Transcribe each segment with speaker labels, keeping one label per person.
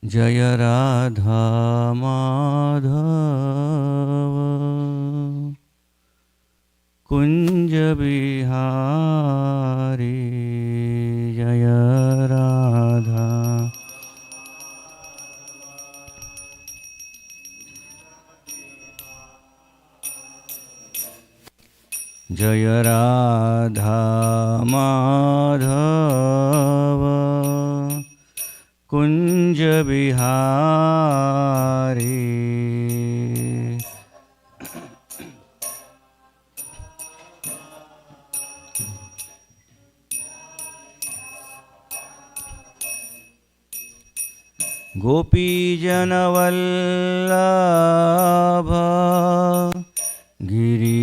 Speaker 1: जय राधा माधव कुंज बिहारी जय राधा जय राधा माधव कुंज बिहारी गोपीजनवल्लभ गिरिवरधारी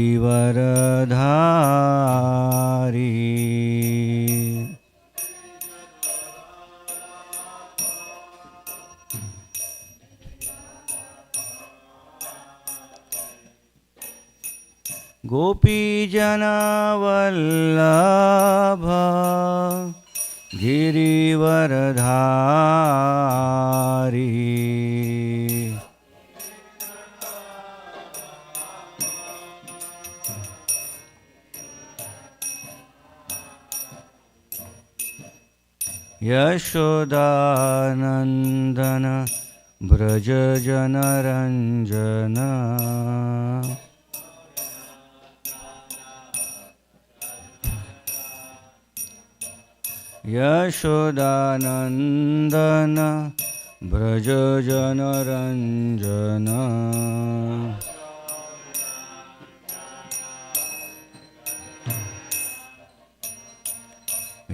Speaker 1: गोपीजनवल्लभ गिरिवरधारी यशोदानंदन ब्रज जनरंजन यशोदानंदन ब्रज जनरंजन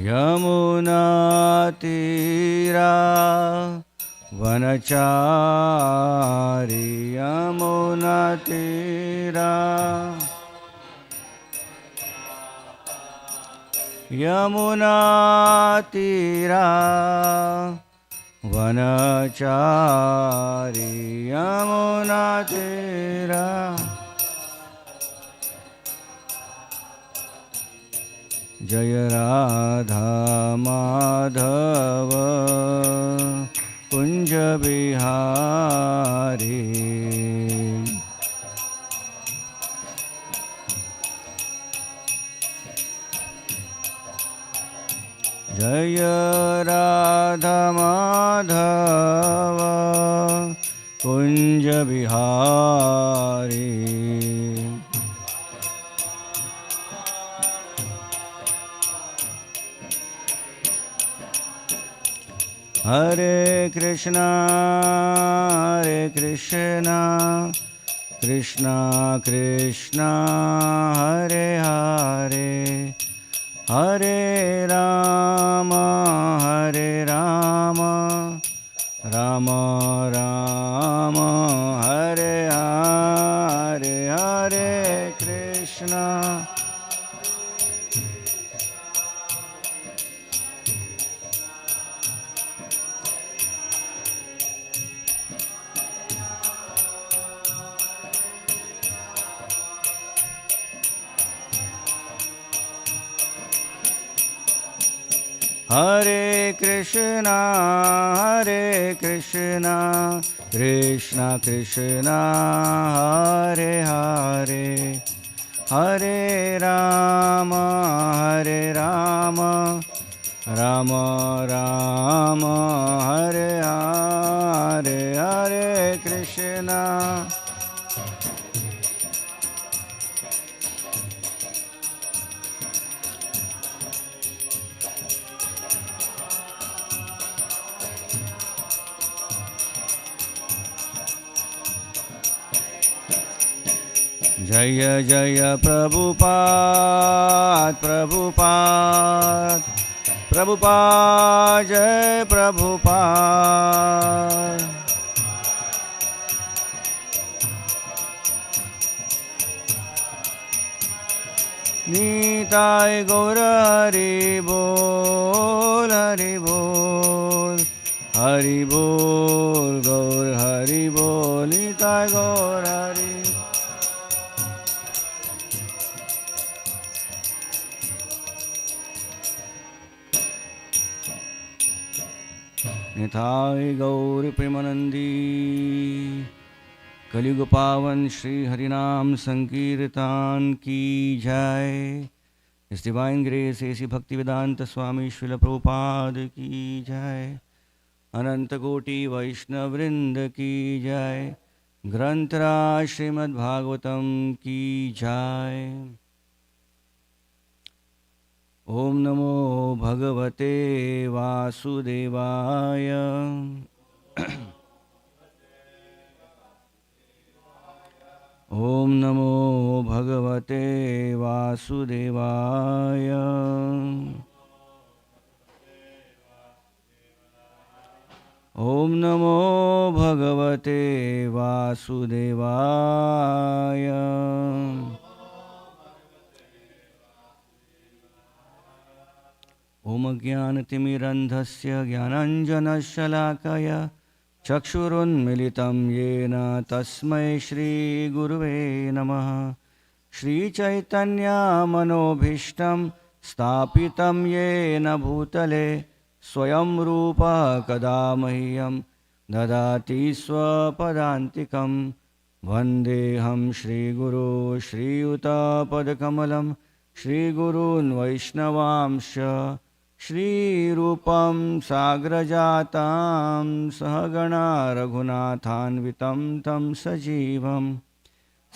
Speaker 1: यमुना तीरा वनचारी यमुना तीरा यमुना तीरा वनचारी यमुना तीरा जय राधा माधव कुंज बिहारी जय राधा माधव कुंज बिहारी हरे कृष्णा कृष्णा कृष्णा हरे हरे हरे राम राम राम हरे हरे हरे कृष्णा हरे कृष्णा कृष्णा कृष्णा हरे हरे हरे राम राम राम हरे हरे हरे कृष्णा जय जय प्रभुपाद जय प्रभुपाद निताय गौर हरि बोल गौर हरि बोल निताय गौर हरि निताय गौर प्रेमानंदी कलियुग पावन श्री हरिनाम संकीर्तन की जय। His divine grace ऐसी भक्ति वेदांत स्वामी श्रील प्रभुपाद की जय। अनंत कोटि वैष्णव वृंद की जय। ग्रंथराज श्रीमद् भागवतम की जय। ओम नमो भगवते वासुदेवाय। ओम नमो भगवते वासुदेवाय। ओम नमो भगवते वासुदेवाय। ओम ज्ञानतिमिरन्धस्य ज्ञानाञ्जनशलाकया चक्षुरुन्मिलितं येन तस्मै श्रीगुरुवे नमः। श्रीचैतन्यमनोभीष्टं स्थापितं येन भूतले स्वयं रूपः कदा मह्यं ददाति स्वपदान्तिकं। वन्देऽहं श्रीगुरो श्रीयुतपदकमलं श्रीगुरून् वैष्णवांश्च। श्रीरूपं साग्रजातां सहगणा रघुनाथान्वितं तं सजीवं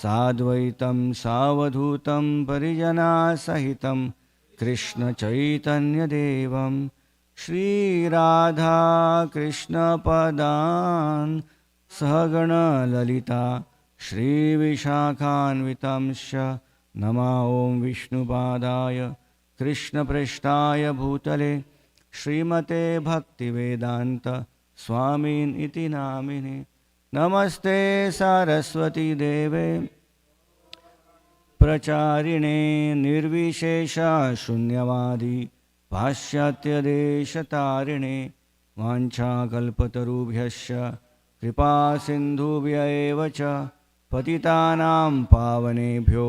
Speaker 1: साद्वैतं सावधूतं परिजनासहितं कृष्णचैतन्यदेवं श्रीराधा कृष्णपदान् सहगणललिता श्रीविशाखान्वितंश्च। नमः ॐ विष्णुपादाय कृष्णप्रेष्ठाय भूतले श्रीमते भक्तिवेदान्त स्वामिन् इति नामिने। नमस्ते सरस्वती देवे प्रचारिणे निर्विशेष शून्यवादी पाश्चात्यदेशतारिणे। वाञ्छाकल्पतरुभ्यश्च कृपा सिन्धुभ्य एव च पतितानां पावनेभ्यो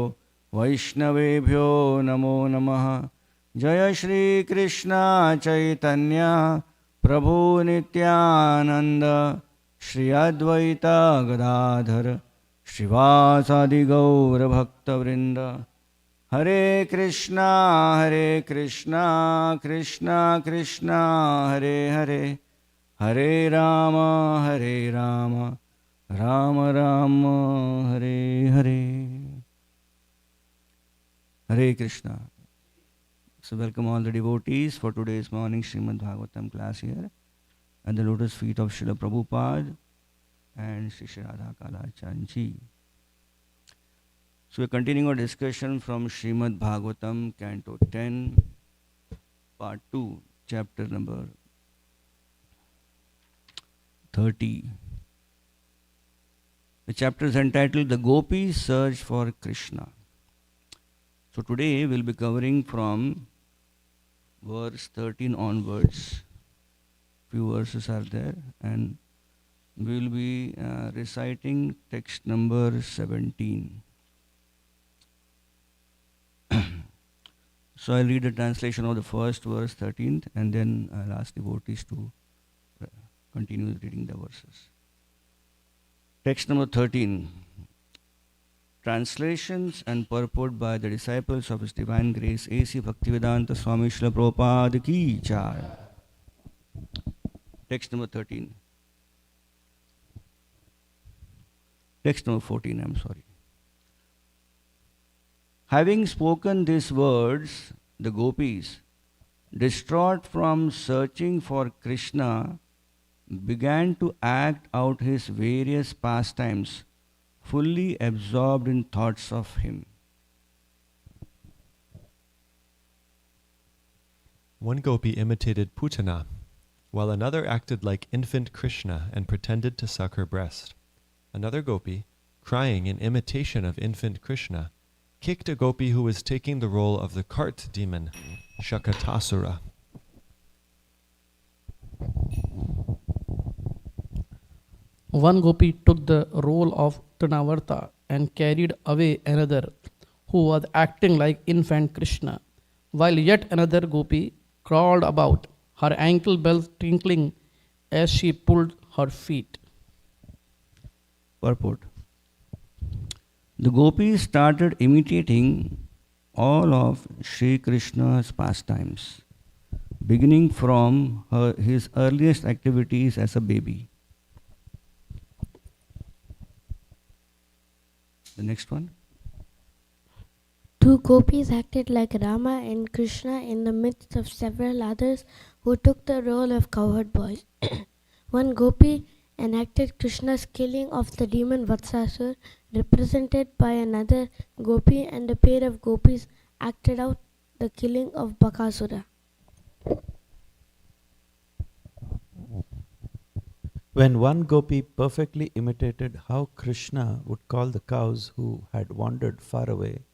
Speaker 1: वैष्णवेभ्यो नमो नमः। जय श्री कृष्ण चैतन्य प्रभु नित्यानंद श्री अद्वैत गदाधर श्रीवासादि गौर भक्तवृंद। हरे कृष्णा कृष्णा कृष्णा हरे हरे, हरे Ram Ram Ram Hare Hare. Hare Krishna. So welcome all the devotees for today's morning Srimad Bhagavatam class here at the lotus feet of Srila Prabhupada and Sri Radha Kalachanji. So we're continuing our discussion from Srimad Bhagavatam, Canto 10, Part 2, Chapter number 30. The chapter is entitled The Gopis Search for Krishna. So today we'll be covering from verse 13 onwards. Few verses are there, and we'll be reciting text number 17. So I'll read the translation of the first verse, 13th, and then I'll ask devotees to continue reading the verses. Text number 13. Translations and purport by the disciples of His Divine Grace A.C. Bhaktivedanta Swami Srila Prabhupada Ki Jai. Text number 13. Text number 14, I'm sorry. Having spoken these words, the gopis, distraught from searching for Krishna, began to act out his various pastimes, fully absorbed in thoughts of him.
Speaker 2: One gopi imitated Putana, while another acted like infant Krishna and pretended to suck her breast. Another gopi, crying in imitation of infant Krishna, kicked a gopi who was taking the role of the cart demon, Shakatasura.
Speaker 3: One gopi took the role of Trinavarta and carried away another who was acting like infant Krishna, while yet another gopi crawled about, her ankle bells tinkling as she pulled her feet.
Speaker 1: Purport. The gopis started imitating all of Sri Krishna's pastimes, beginning from his earliest activities as a baby. The next one.
Speaker 4: Two gopis acted like Rama and Krishna in the midst of several others who took the role of cowherd boys. One gopi enacted Krishna's killing of the demon Vatsasur, represented by another gopi, and a pair of gopis acted out the killing of Bakasura.
Speaker 5: When one gopi perfectly imitated how Krishna would call the cows who had wandered far away,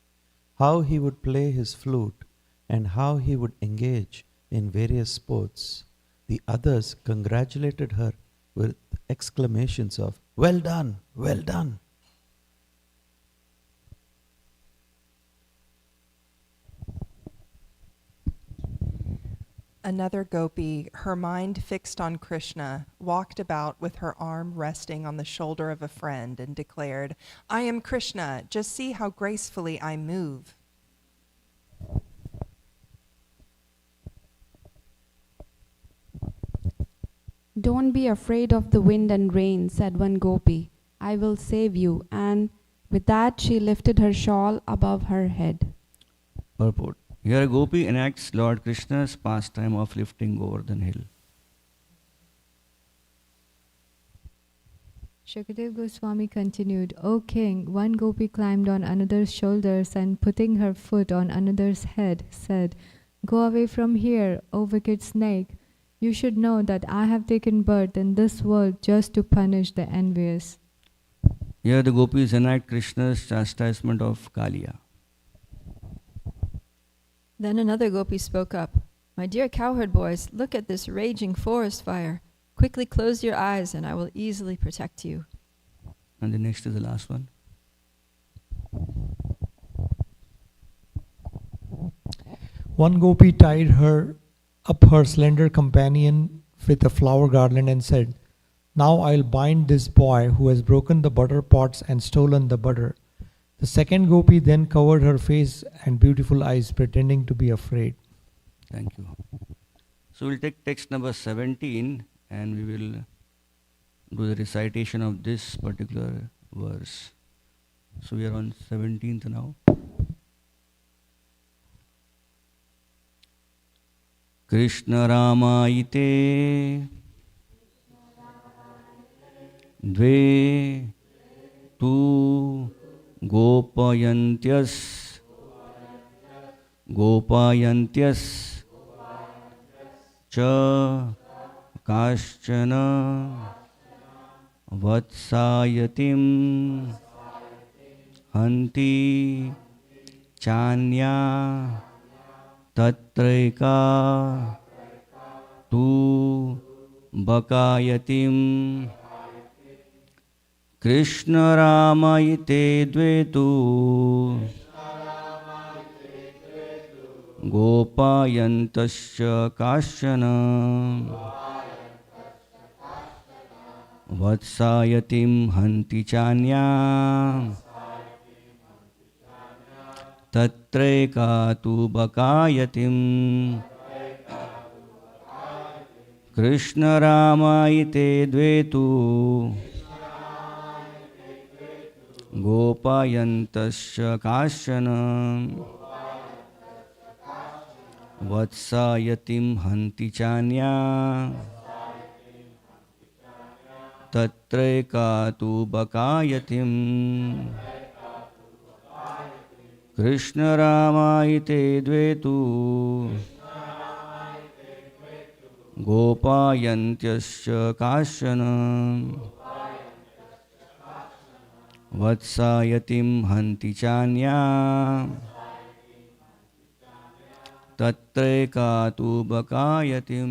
Speaker 5: how he would play his flute, and how he would engage in various sports, the others congratulated her with exclamations of, "Well done, well done."
Speaker 6: Another gopi, her mind fixed on Krishna, walked about with her arm resting on the shoulder of a friend and declared, "I am Krishna, just see how gracefully I move."
Speaker 7: "Don't be afraid of the wind and rain," said one gopi. "I will save you." And with that she lifted her shawl above her head.
Speaker 1: Purport. Here a gopi enacts Lord Krishna's pastime of lifting Govardhan hill.
Speaker 8: Shukadeva Goswami continued, "O king, one gopi climbed on another's shoulders and putting her foot on another's head said, 'Go away from here, O wicked snake. You should know that I have taken birth in this world just to punish the envious.'"
Speaker 1: Here the gopis enact Krishna's chastisement of Kaliya.
Speaker 9: Then another gopi spoke up. "My dear cowherd boys, look at this raging forest fire. Quickly close your eyes and I will easily protect you."
Speaker 1: And the next is the last one.
Speaker 10: One gopi tied up her slender companion with a flower garland and said, "Now I'll bind this boy who has broken the butter pots and stolen the butter." The second gopi then covered her face and beautiful eyes, pretending to be afraid.
Speaker 1: Thank you. So we'll take text number 17 and we will do the recitation of this particular verse. So we are on 17th now. Krishna Ramaite Dve Tu Gopayantyas Cha Kaschana Vatsayatim Hanti Chanya Tatraika Tu Bakayatim Krishna Ramaite Dvetu Gopayantascha Kaschana Vatsayatim Hanti Chanya Tatraika Tu Bakayatim Krishna Ramaite Dvetu Gopayantascha Kaschana Vatsayatim Hanti Chanya Tatraika Tu Bakayatim Krishna Ramaite Dvetu Gopayantyascha Kaschana Vatsayatim Hanti Chanya Tatraika Tu Bakayatim.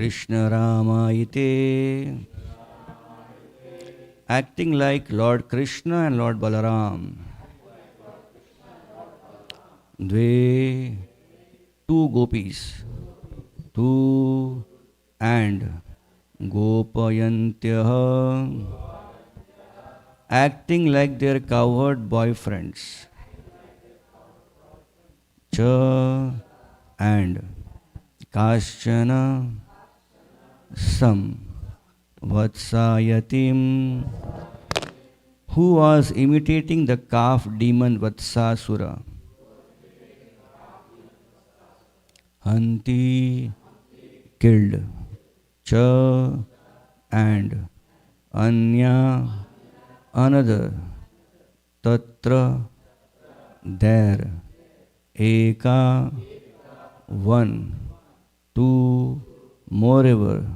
Speaker 1: Krishna Rama ite, acting like Lord Krishna and Lord Balaram. Dve, two gopis, two and Gopayantyah, acting like their cowherd boyfriends. Cha and Kaschana, some Vatsayatim, who was imitating the calf demon Vatsasura. Hanti, killed. Cha and Anya, another. Tatra, there. Eka, one. Two, moreover.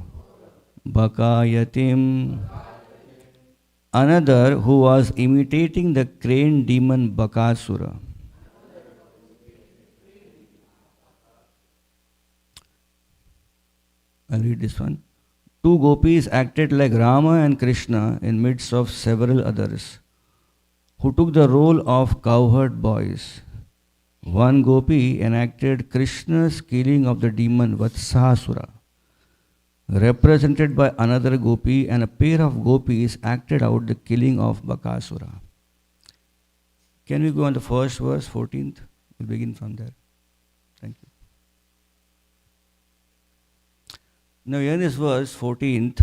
Speaker 1: Bakayatim, another who was imitating the crane demon Bakasura. I'll read this one. Two gopis acted like Rama and Krishna in midst of several others, who took the role of cowherd boys. One gopi enacted Krishna's killing of the demon Vatsasura, represented by another gopi, and a pair of gopis acted out the killing of Bakasura. Can we go on the first verse, 14th? We'll begin from there. Thank you. Now here in this verse, 14th,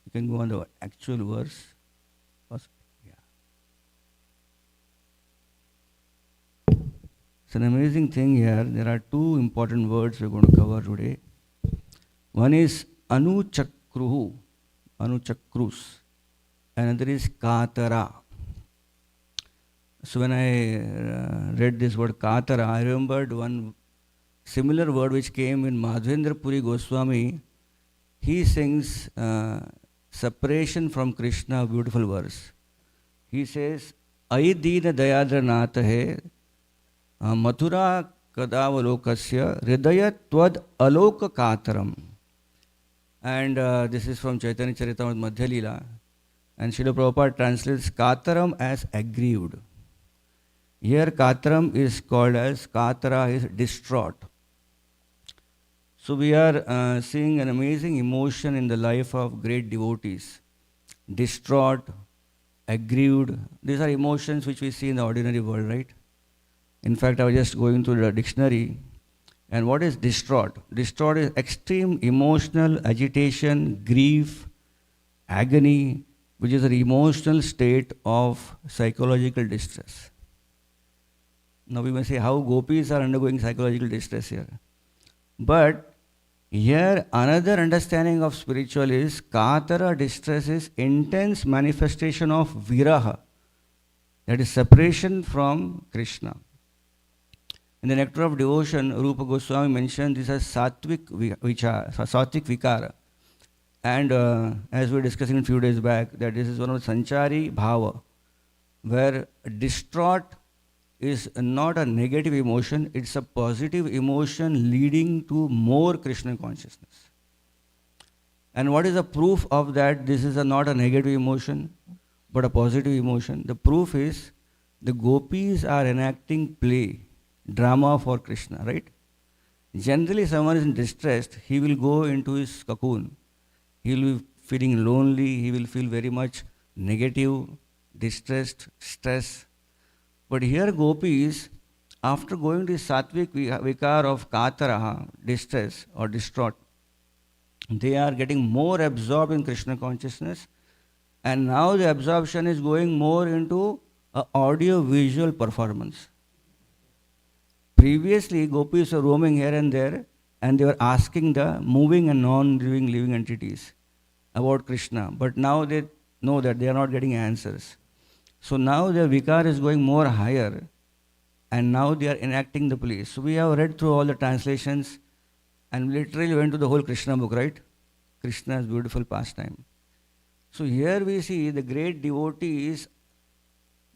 Speaker 1: you can go on the actual verse. Yeah. It's an amazing thing here. There are two important words we're going to cover today. One is Anuchakruhu, Anuchakrus. Another is Katara. So when I read this word Katara, I remembered one similar word which came in Madhvendra Puri Goswami. He sings separation from Krishna, beautiful verse. He says, Ai Deena Dayadra Natha hai, Mathura Kadavalokasya, Hridaya Tvad Aloka Kataram. And this is from Chaitanya Charitamrita Madhya Leela. And Srila Prabhupada translates Kataram as aggrieved. Here Kataram is called as, Katara is distraught. So we are seeing an amazing emotion in the life of great devotees. Distraught, aggrieved. These are emotions which we see in the ordinary world, right? In fact, I was just going through the dictionary. And what is distraught? Distraught is extreme emotional agitation, grief, agony, which is an emotional state of psychological distress. Now we may say how gopis are undergoing psychological distress here. But here another understanding of spiritual is Katara distress is intense manifestation of viraha, that is separation from Krishna. In the Nectar of Devotion, Rupa Goswami mentioned this as sattvic vikara. And as we were discussing a few days back, that this is one of the sanchari bhava, where distraught is not a negative emotion, it's a positive emotion leading to more Krishna consciousness. And what is the proof of that this is not a negative emotion, but a positive emotion? The proof is the gopis are enacting play, drama for Krishna, right? Generally, someone is in distress, he will go into his cocoon. He will be feeling lonely, he will feel very much negative, distressed, stress. But here gopis, after going to sattvic vikar of kataraha, distress or distraught, they are getting more absorbed in Krishna consciousness, and now the absorption is going more into an audio-visual performance. Previously, gopis were roaming here and there, and they were asking the moving and non-living living entities about Krishna. But now they know that they are not getting answers. So now their vikar is going more higher, and now they are enacting the play. So we have read through all the translations, and literally went to the whole Krishna book, right? Krishna's beautiful pastime. So here we see the great devotees,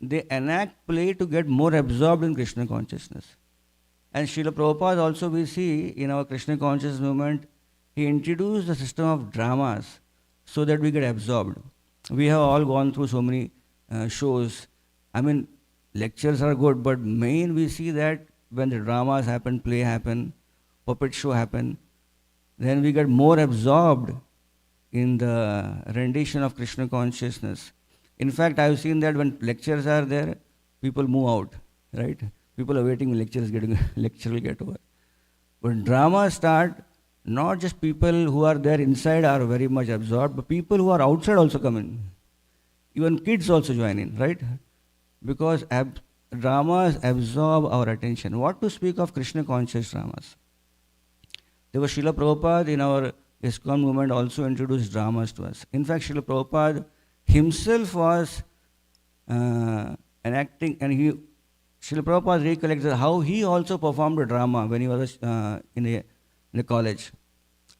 Speaker 1: they enact play to get more absorbed in Krishna consciousness. And Srila Prabhupada also we see in our Krishna conscious movement, he introduced the system of dramas so that we get absorbed. We have all gone through so many shows. I mean, lectures are good, but main we see that when the dramas happen, play happen, puppet show happen, then we get more absorbed in the rendition of Krishna consciousness. In fact, I have seen that when lectures are there, people move out, right? People are waiting, lecture will get over. When dramas start, not just people who are there inside are very much absorbed, but people who are outside also come in. Even kids also join in, right? Because dramas absorb our attention. What to speak of Krishna conscious dramas? There was Srila Prabhupada in our ISKCON movement also introduced dramas to us. In fact, Srila Prabhupada himself was enacting, and Srila Prabhupada recollected how he also performed a drama when he was in a college.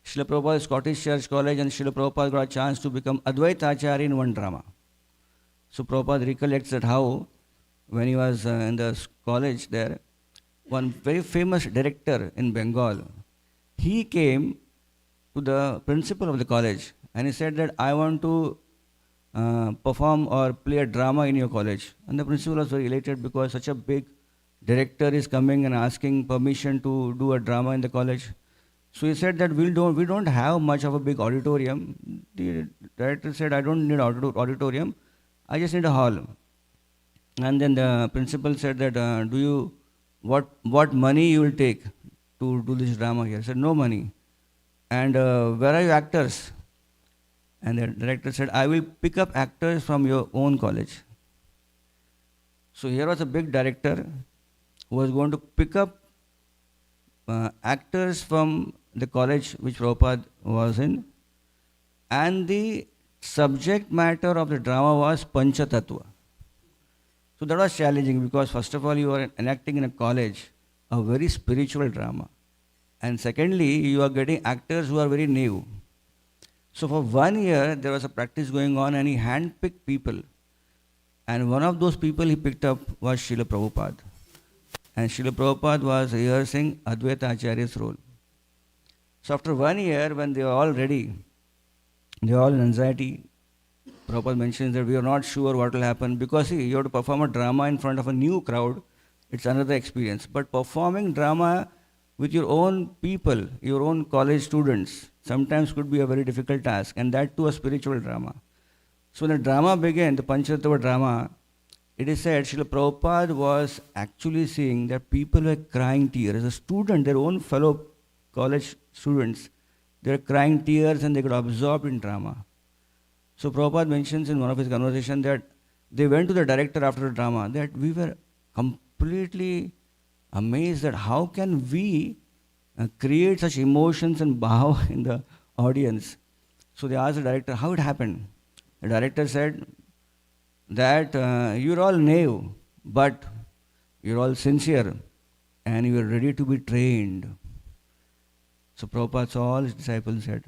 Speaker 1: Srila Prabhupada Scottish Church College, and Srila Prabhupada got a chance to become Advaita Acharya in one drama. So Prabhupada recollects that how when he was in the college there, one very famous director in Bengal, he came to the principal of the college and he said that I want to perform or play a drama in your college. And the principal was very elated because such a big director is coming and asking permission to do a drama in the college. So he said that we don't have much of a big auditorium. The director said, I don't need auditorium, I just need a hall. And then the principal said that what money you will take to do this drama here? He said, no money. And where are your actors? And the director said, I will pick up actors from your own college. So here was a big director who was going to pick up actors from the college which Prabhupada was in. And the subject matter of the drama was Pancha Tattva. So that was challenging because first of all you are enacting in a college a very spiritual drama. And secondly, you are getting actors who are very new. So for 1 year, there was a practice going on and he handpicked people. And one of those people he picked up was Srila Prabhupada. And Srila Prabhupada was rehearsing Advaita Acharya's role. So after 1 year, when they were all ready, they were all in anxiety. Prabhupada mentions that we are not sure what will happen because see, you have to perform a drama in front of a new crowd. It's another experience. But performing drama with your own people, your own college students, sometimes could be a very difficult task, and that too a spiritual drama. So when the drama began, the Panchatattva drama, it is said Srila Prabhupada was actually seeing that people were crying tears. As a student, their own fellow college students, they were crying tears and they got absorbed in drama. So Prabhupada mentions in one of his conversations that they went to the director after the drama that we were completely amazed that how can we create such emotions and bhav in the audience. So they asked the director how it happened. The director said that you're all naive, but you're all sincere and you're ready to be trained. So Prabhupada saw all his disciples said,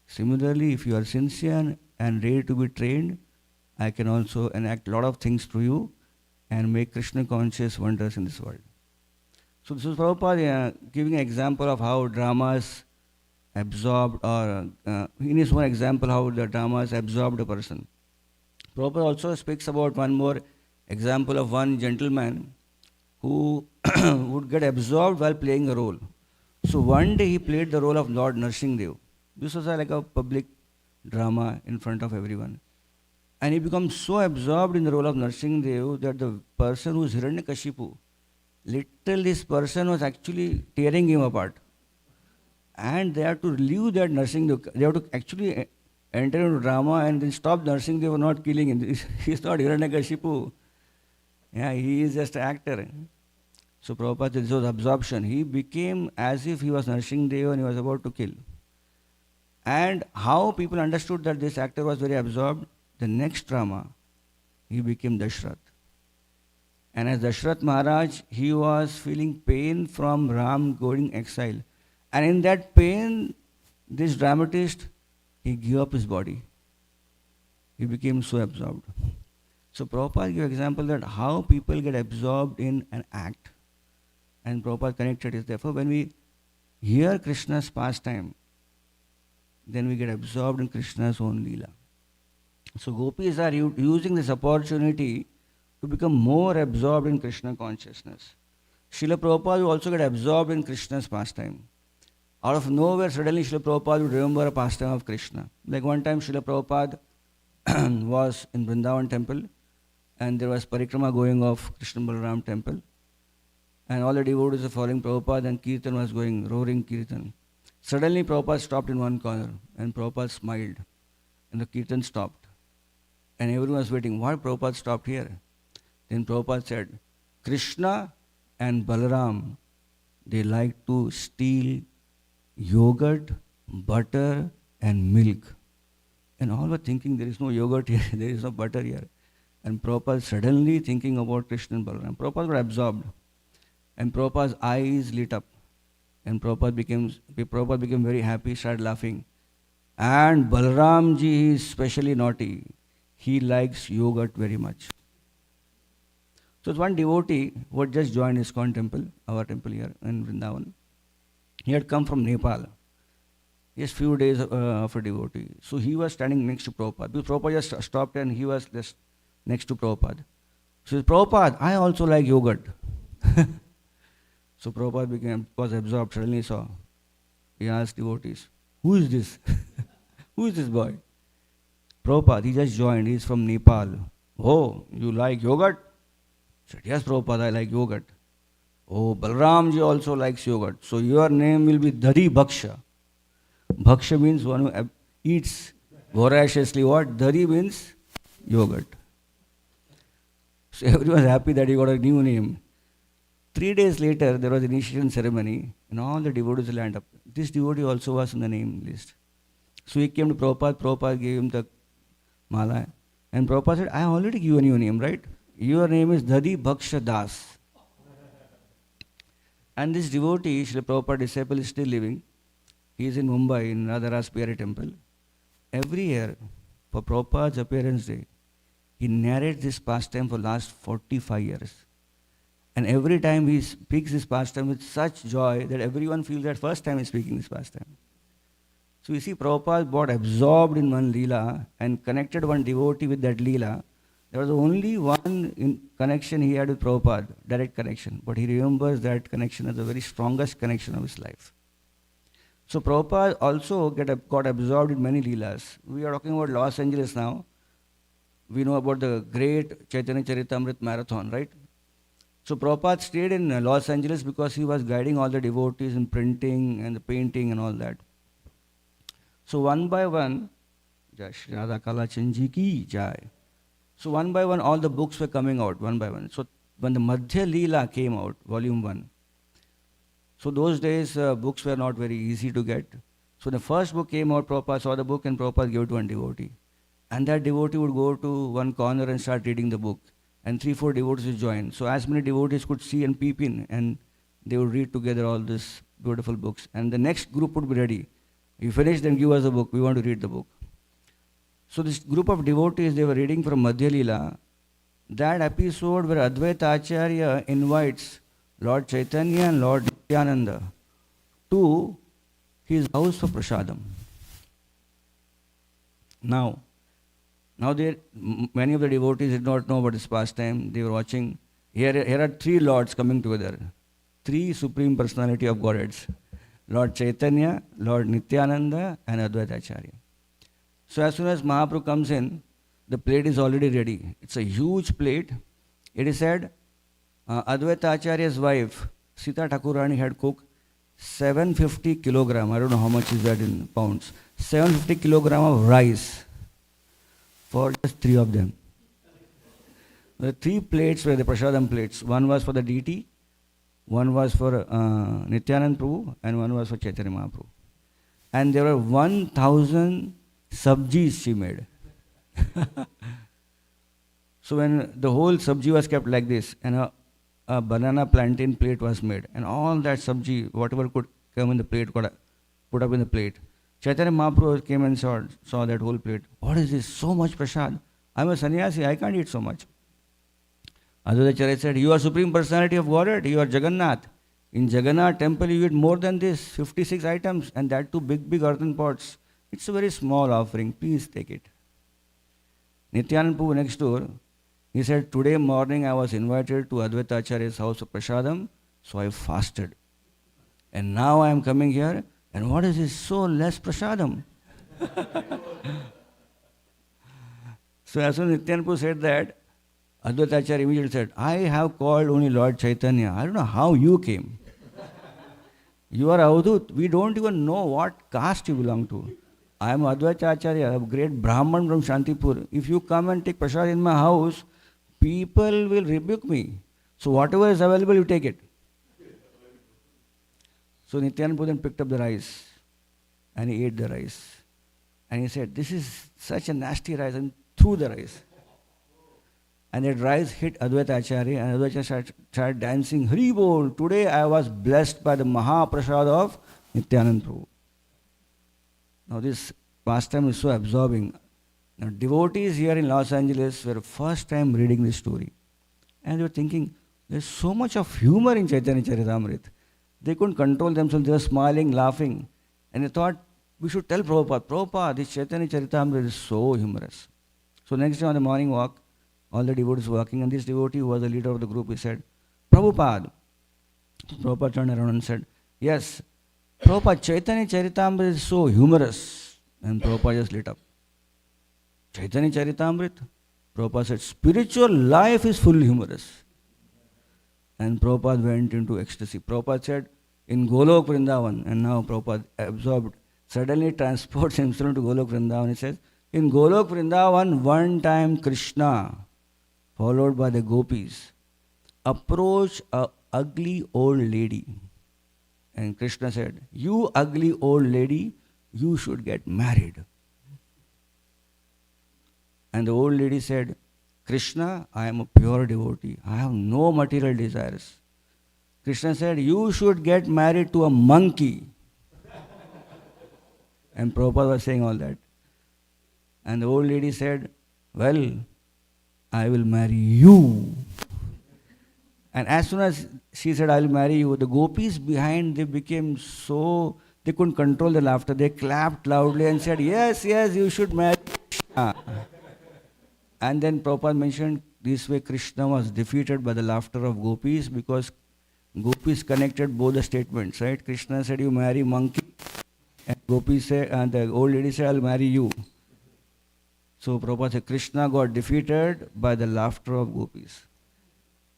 Speaker 1: similarly, if you are sincere and ready to be trained, I can also enact a lot of things to you and make Krishna conscious wonders in this world. So this is Prabhupada giving an example of how dramas absorbed, or in his one example, how the dramas absorbed a person. Prabhupada also speaks about one more example of one gentleman who would get absorbed while playing a role. So one day he played the role of Lord Nrsimhadev. This was like a public drama in front of everyone. And he becomes so absorbed in the role of Nrsimhadev that the person who is Hiranyakashipu, literally this person was actually tearing him apart. And they have to leave that Nrsimhadev. They have to actually enter into drama and then stop Nrsimhadev for not killing him. He's not Hiranyakashipu. Yeah, he is just an actor. So Prabhupada said this was absorption. He became as if he was Nrsimhadev and he was about to kill. And how people understood that this actor was very absorbed, the next drama, he became Dashrath. And as Dashrath Maharaj, he was feeling pain from Ram going exile. And in that pain, this dramatist, he gave up his body. He became so absorbed. So Prabhupada gave example that how people get absorbed in an act, and Prabhupada connected it. Therefore, when we hear Krishna's pastime, then we get absorbed in Krishna's own Leela. So gopis are using this opportunity to become more absorbed in Krishna consciousness. Srila Prabhupada will also get absorbed in Krishna's pastime. Out of nowhere, suddenly Srila Prabhupada would remember a pastime of Krishna. Like one time Srila Prabhupada was in Vrindavan temple, and there was parikrama going off Krishna Balaram temple. And all the devotees were following Prabhupada, and Kirtan was going, roaring Kirtan. Suddenly Prabhupada stopped in one corner, and Prabhupada smiled, and the Kirtan stopped. And everyone was waiting, why Prabhupada stopped here? Then Prabhupada said, Krishna and Balaram, they like to steal yogurt, butter and milk. And all were thinking, there is no yogurt here, there is no butter here. And Prabhupada suddenly thinking about Krishna and Balaram. Prabhupada got absorbed. And Prabhupada's eyes lit up. And Prabhupada became very happy, started laughing. And Balaramji is especially naughty. He likes yogurt very much. So one devotee who had just joined ISKCON temple, our temple here in Vrindavan. He had come from Nepal. Just few days of a devotee. So he was standing next to Prabhupada. Because Prabhupada just stopped and he was just next to Prabhupada. So he said, Prabhupada, I also like yogurt. So Prabhupada was absorbed, suddenly saw. He asked devotees, who is this? Who is this boy? Prabhupada, he just joined, he is from Nepal. Oh, you like yogurt? He said, yes Prabhupada, I like yogurt. Oh, Balaramji also likes yogurt. So your name will be Dhari Bhaksha. Bhaksha means one who eats voraciously. What? Dhari means yogurt. So everyone was happy that he got a new name. 3 days later, there was an initiation ceremony, and all the devotees lined up. This devotee also was in the name list. So he came to Prabhupada. Prabhupada gave him the mala. And Prabhupada said, I have already given you a name, right? Your name is Dhari Bhaksha Das. And this devotee, Srila Prabhupada disciple, is still living. He is in Mumbai, in Radhara's Peri temple. Every year, for Prabhupada's appearance day, he narrates this pastime for last 45 years. And every time he speaks this pastime with such joy that everyone feels that first time he's speaking this pastime. So you see, Prabhupada got absorbed in one Leela and connected one devotee with that Leela. There was only one connection he had with Prabhupada, direct connection. But he remembers that connection as the very strongest connection of his life. So Prabhupada also got absorbed in many Leelas. We are talking about Los Angeles now. We know about the great Chaitanya Charitamrita marathon, right? So Prabhupada stayed in Los Angeles because he was guiding all the devotees in printing and the painting and all that. So one by one, Jai Shri Radha Kala Chandji ki Jai. So one by one, all the books were coming out, one by one. So when the Madhya Leela came out, volume 1, so those days books were not very easy to get. So the first book came out, Prabhupada saw the book and Prabhupada gave it to one devotee. And that devotee would go to one corner and start reading the book. And 3-4 devotees would join. So as many devotees could see and peep in, and they would read together all these beautiful books. And the next group would be ready. You finish, then give us a book. We want to read the book. So this group of devotees, they were reading from Madhya Leela. That episode where Advaita Acharya invites Lord Chaitanya and Lord Nityananda to his house for prasadam. Now many of the devotees did not know about this pastime. They were watching. Here are 3 lords coming together. 3 supreme personality of Godheads. Lord Chaitanya, Lord Nityananda and Advaita Acharya. So as soon as Mahaprabhu comes in, the plate is already ready. It's a huge plate. It is said, Advaita Acharya's wife, Sita Thakurani, had cooked 750 kilogram, I don't know how much is that in pounds, 750 kilogram of rice for just 3 of them. The 3 plates were the prasadam plates. One was for the deity, one was for Nityanand Prabhu, and one was for Chaitanya Mahaprabhu. And there were 1,000 sabjis she made. So when the whole sabji was kept like this, and a banana plantain plate was made, and all that sabji, whatever could come in the plate, got put up in the plate. Chaitanya Mahaprabhu came and saw that whole plate. What is this? So much prasad. I'm a sannyasi, I can't eat so much. Advaitacharya said, you are Supreme Personality of Godhead, you are Jagannath. In Jagannath temple you eat more than this, 56 items, and that too big earthen pots. It's a very small offering, please take it. Nityanand Prabhu next door, he said, today morning I was invited to Advaita Acharya's house of Prasadam, so I fasted. And now I am coming here, and what is this? So less Prasadam. So as soon as Nityanand Prabhu said that, Advaita Acharya immediately said, I have called only Lord Chaitanya. I don't know how you came. You are Avadut. We don't even know what caste you belong to. I am Advaita Acharya, a great Brahman from Shantipur. If you come and take prasad in my house, people will rebuke me. So whatever is available, you take it. So Nityananda then picked up the rice and he ate the rice. And he said, this is such a nasty rice, and threw the rice. And that rice hit Advaita Acharya, and Advaita Acharya started dancing, Hari Bol, today I was blessed by the Mahaprasad of Nityananda Prabhu. Now this pastime is so absorbing. Now devotees here in Los Angeles were first time reading this story. And they were thinking, there's so much of humor in Chaitanya Charitamrita. They couldn't control themselves, they were smiling, laughing. And they thought, we should tell Prabhupada, Prabhupada, this Chaitanya Charitamrita is so humorous. So next day on the morning walk, all the devotees walking, and this devotee who was the leader of the group, he said, Prabhupada. Prabhupada turned around and said, yes, Prabhupada, Chaitanya Charitamrita is so humorous. And Prabhupada just lit up. Chaitanya Charitamrita? Prabhupada said, spiritual life is fully humorous. And Prabhupada went into ecstasy. Prabhupada said, in Golok Vrindavan, and now Prabhupada absorbed, suddenly transports himself to Golok Vrindavan. He says, in Golok Vrindavan, one time Krishna, followed by the gopis, approached a ugly old lady. And Krishna said, you ugly old lady, you should get married. And the old lady said, Krishna, I am a pure devotee. I have no material desires. Krishna said, you should get married to a monkey. And Prabhupada was saying all that. And the old lady said, well, I will marry you. And as soon as she said, I will marry you, the gopis behind, they became so, they couldn't control the laughter. They clapped loudly and said, yes, yes, you should marry Krishna. And then Prabhupada mentioned this way Krishna was defeated by the laughter of gopis, because gopis connected both the statements, right? Krishna said, you marry monkey. And gopis said, and the old lady said, I'll marry you. So Prabhupada said, Krishna got defeated by the laughter of gopis.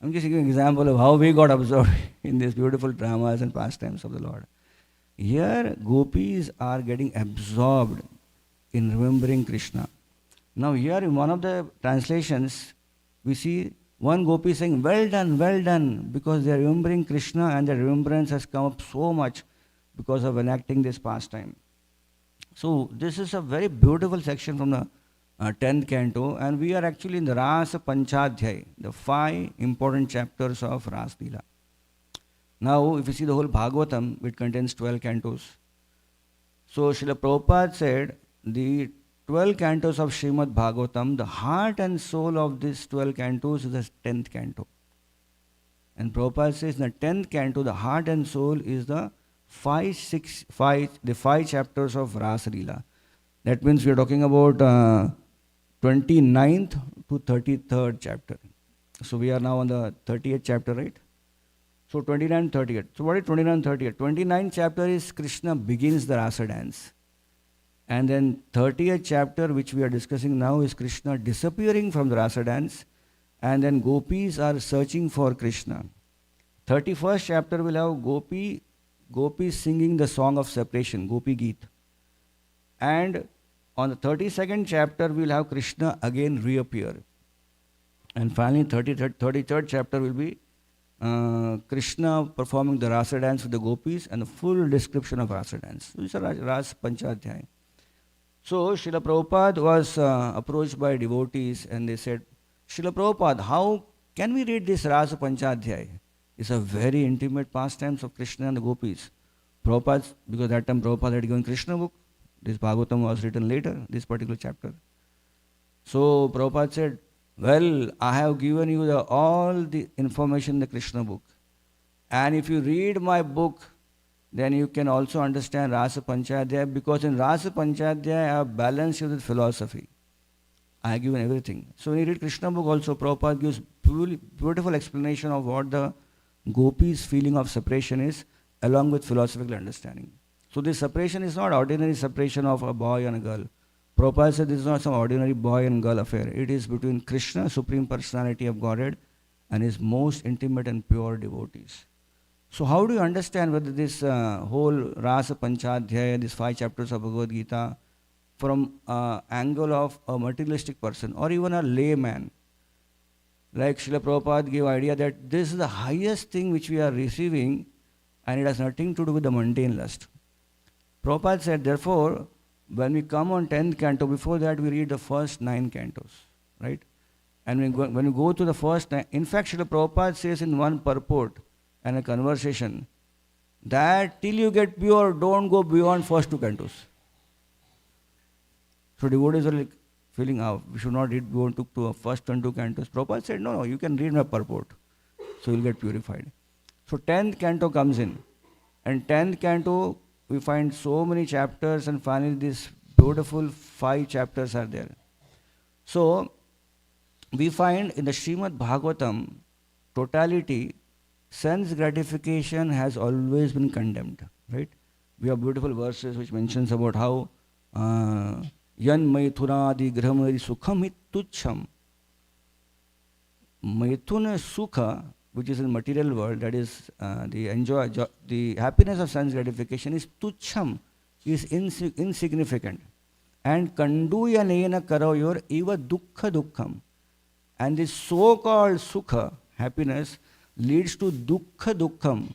Speaker 1: I'm just giving an example of how we got absorbed in these beautiful dramas and pastimes of the Lord. Here, gopis are getting absorbed in remembering Krishna. Now here in one of the translations, we see one gopi saying, well done, because they are remembering Krishna, and the remembrance has come up so much because of enacting this pastime. So this is a very beautiful section from the 10th canto, and we are actually in the Rasa Panchadhyay, the 5 important chapters of Ras Leela. Now, if you see the whole Bhagavatam, it contains 12 cantos. So Srila Prabhupada said, the 12 cantos of Srimad Bhagavatam, the heart and soul of these 12 cantos is the 10th canto. And Prabhupada says in the 10th canto, the heart and soul is the 5 chapters of Rasa Leela. That means we are talking about 29th to 33rd chapter. So we are now on the 38th chapter, right? So 29, 38. So what is 29, 38? 29th chapter is Krishna begins the Rasa dance. And then 30th chapter, which we are discussing now, is Krishna disappearing from the Rasa dance. And then gopis are searching for Krishna. 31st chapter will have gopis singing the song of separation, Gopi Geet. And on the 32nd chapter, we will have Krishna again reappear. And finally, 33rd chapter will be Krishna performing the Rasa dance with the gopis and the full description of Rasa dance. This is Rasa Panchadhyay. So, Srila Prabhupada was approached by devotees, and they said, Srila Prabhupada, how can we read this Rasa Panchadhyay? It's a very intimate pastimes of Krishna and the gopis. Prabhupada, because that time Prabhupada had given Krishna book, This Bhagavatam was written later, this particular chapter. So Prabhupada said, well, I have given you all the information in the Krishna book. And if you read my book, then you can also understand Rasa Panchadhyaya, because in Rasa Panchadhyaya I have balanced it with philosophy. I have given everything. So when you read Krishna book also, Prabhupada gives beautiful explanation of what the gopis' feeling of separation is, along with philosophical understanding. So this separation is not ordinary separation of a boy and a girl. Prabhupada said this is not some ordinary boy and girl affair. It is between Krishna, Supreme Personality of Godhead, and his most intimate and pure devotees. So how do you understand whether this whole Rasa Panchadhyaya, these 5 chapters of Bhagavad Gita, from angle of a materialistic person or even a layman? Like Srila Prabhupada gave idea that this is the highest thing which we are receiving, and it has nothing to do with the mundane lust. Prabhupada said, therefore, when we come on 10th canto, before that we read the first 9 cantos, right? And when we go to the first 9, in fact, Srila Prabhupada says in one purport and a conversation that till you get pure, don't go beyond first 2 cantos. So devotees are like feeling, we should not read beyond to first 2 cantos. Prabhupada said, no, you can read my purport, so you'll get purified. So 10th canto comes in, and 10th canto we find so many chapters, and finally these beautiful 5 chapters are there. So we find in the Srimad Bhagavatam, totality, sense gratification has always been condemned, right? We have beautiful verses which mentions about how yan maithunadi grahamari sukham tuchham. Maithuna sukha, which is in material world, that is the happiness of sense gratification is tuchham, is insignificant. And kanduyanena karayor eva dukkha dukkham. And this so-called sukha, happiness, leads to dukkha dukkham,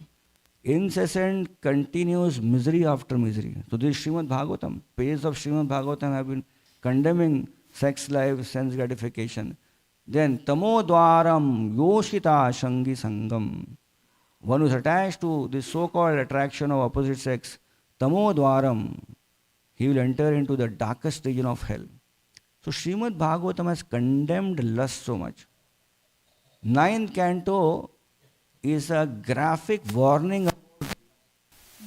Speaker 1: incessant, continuous misery after misery. So this is Srimad Bhagavatam. Pages of Srimad Bhagavatam have been condemning sex life, sense gratification. Then tamodwaram yoshita shangi sangam. One who is attached to this so-called attraction of opposite sex, tamodwaram, he will enter into the darkest region of hell. So Srimad Bhagavatam has condemned lust so much. 9th canto is a graphic warning,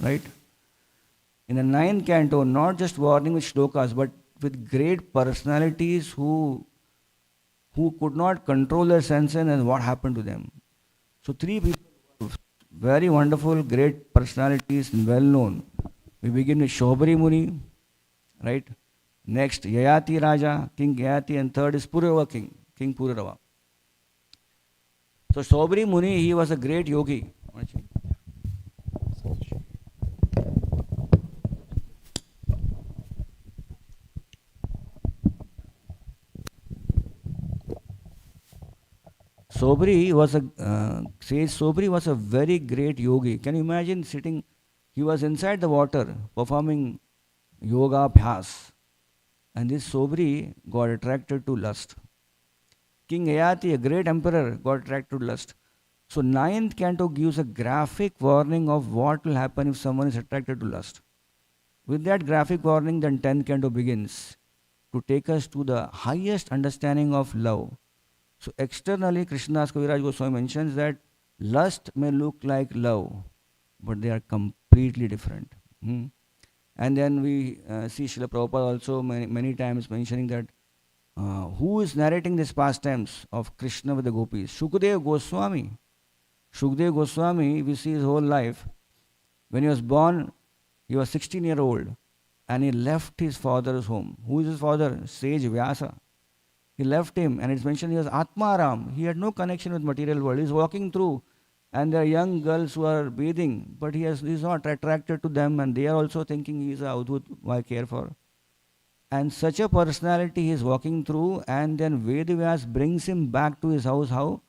Speaker 1: right? In the 9th canto, not just warning with shlokas, but with great personalities who could not control their senses and what happened to them. So 3 people, very wonderful, great personalities, well known. We begin with Shobari Muni, right? Next, Yayati Raja, King Yayati, and third is Purava King, King Purava. So Shobari Muni, he was a great yogi. Sobri was a very great yogi. Can you imagine sitting? He was inside the water performing yoga abhyas, and this Sobri got attracted to lust. King Ayati, a great emperor, got attracted to lust. So 9th canto gives a graphic warning of what will happen if someone is attracted to lust. With that graphic warning, then 10th canto begins to take us to the highest understanding of love. So externally, Krishnadas Kaviraj Goswami mentions that lust may look like love, but they are completely different. And then we see Srila Prabhupada also many times mentioning that who is narrating these pastimes of Krishna with the gopis? Shukdev Goswami. Shukdev Goswami, we see his whole life. When he was born, he was 16-year-old, and he left his father's home. Who is his father? Sage Vyasa. He left him, and it's mentioned he was Atmaram. He had no connection with material world. He's walking through, and there are young girls who are bathing, but he's not attracted to them, and they are also thinking he's a Avadhut, why care for? And such a personality he is walking through, and then Vedavyas brings him back to his house. How?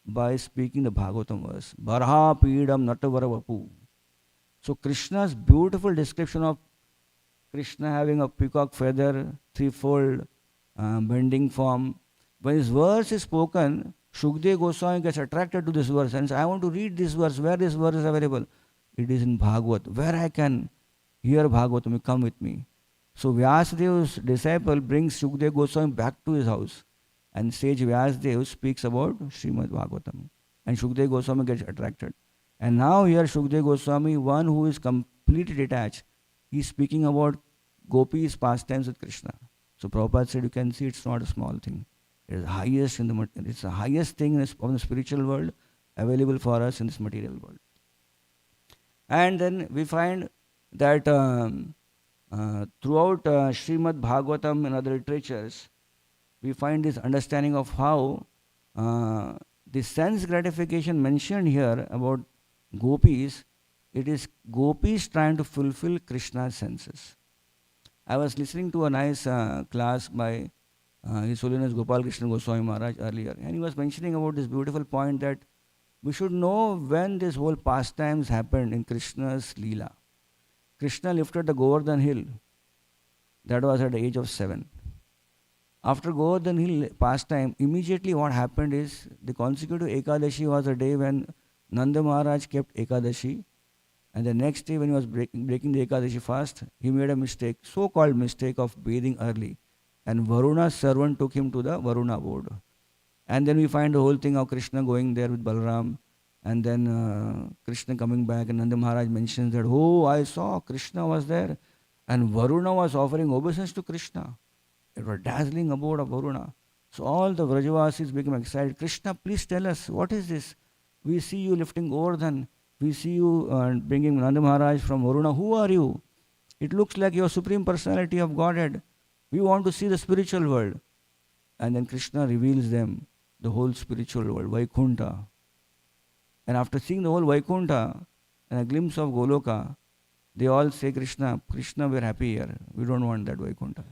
Speaker 1: By speaking the Bhagavatam verse. Barha Pidam Natavara. So Krishna's beautiful description of Krishna having a peacock feather, threefold bending form. When his verse is spoken, Shukdev Goswami gets attracted to this verse and says, I want to read this verse. Where this verse is available? It is in Bhagavat. Where I can hear Bhagavatam, you come with me. So Vyasadev's disciple brings Shukdev Goswami back to his house, and sage Vyasadev speaks about Srimad Bhagavatam, and Shukdev Goswami gets attracted. And now here Shukdev Goswami, one who is completely detached, he is speaking about gopis' pastimes with Krishna. So Prabhupada said, you can see it's not a small thing. It is highest in the it's the highest thing of the spiritual world available for us in this material world. And then we find that throughout Srimad Bhagavatam and other literatures, we find this understanding of how the sense gratification mentioned here about gopis, it is gopis trying to fulfill Krishna's senses. I was listening to a nice class by His Holiness Gopal Krishna Goswami Maharaj earlier, and he was mentioning about this beautiful point that we should know when this whole pastimes happened in Krishna's Leela. Krishna lifted the Govardhan hill. That was at the age of 7. After Govardhan hill pastime, immediately what happened is the consecutive Ekadashi was a day when Nanda Maharaj kept Ekadashi, and the next day when he was breaking the Ekadashi fast, he made a mistake, so-called mistake of bathing early, and Varuna's servant took him to the Varuna board. And then we find the whole thing of Krishna going there with Balaram, and then Krishna coming back, and Nanda Maharaj mentions that, oh, I saw Krishna was there, and Varuna was offering obeisance to Krishna. It was dazzling abode of Varuna. So all the Vrajavasis became excited. Krishna, please tell us, what is this? We see you lifting Govardhan. We see you bringing Nanda Maharaj from Varuna. Who are you? It looks like your Supreme Personality of Godhead. We want to see the spiritual world. And then Krishna reveals them the whole spiritual world, Vaikunta. And after seeing the whole Vaikunta and a glimpse of Goloka, they all say, Krishna, we're happy here. We don't want that Vaikunta.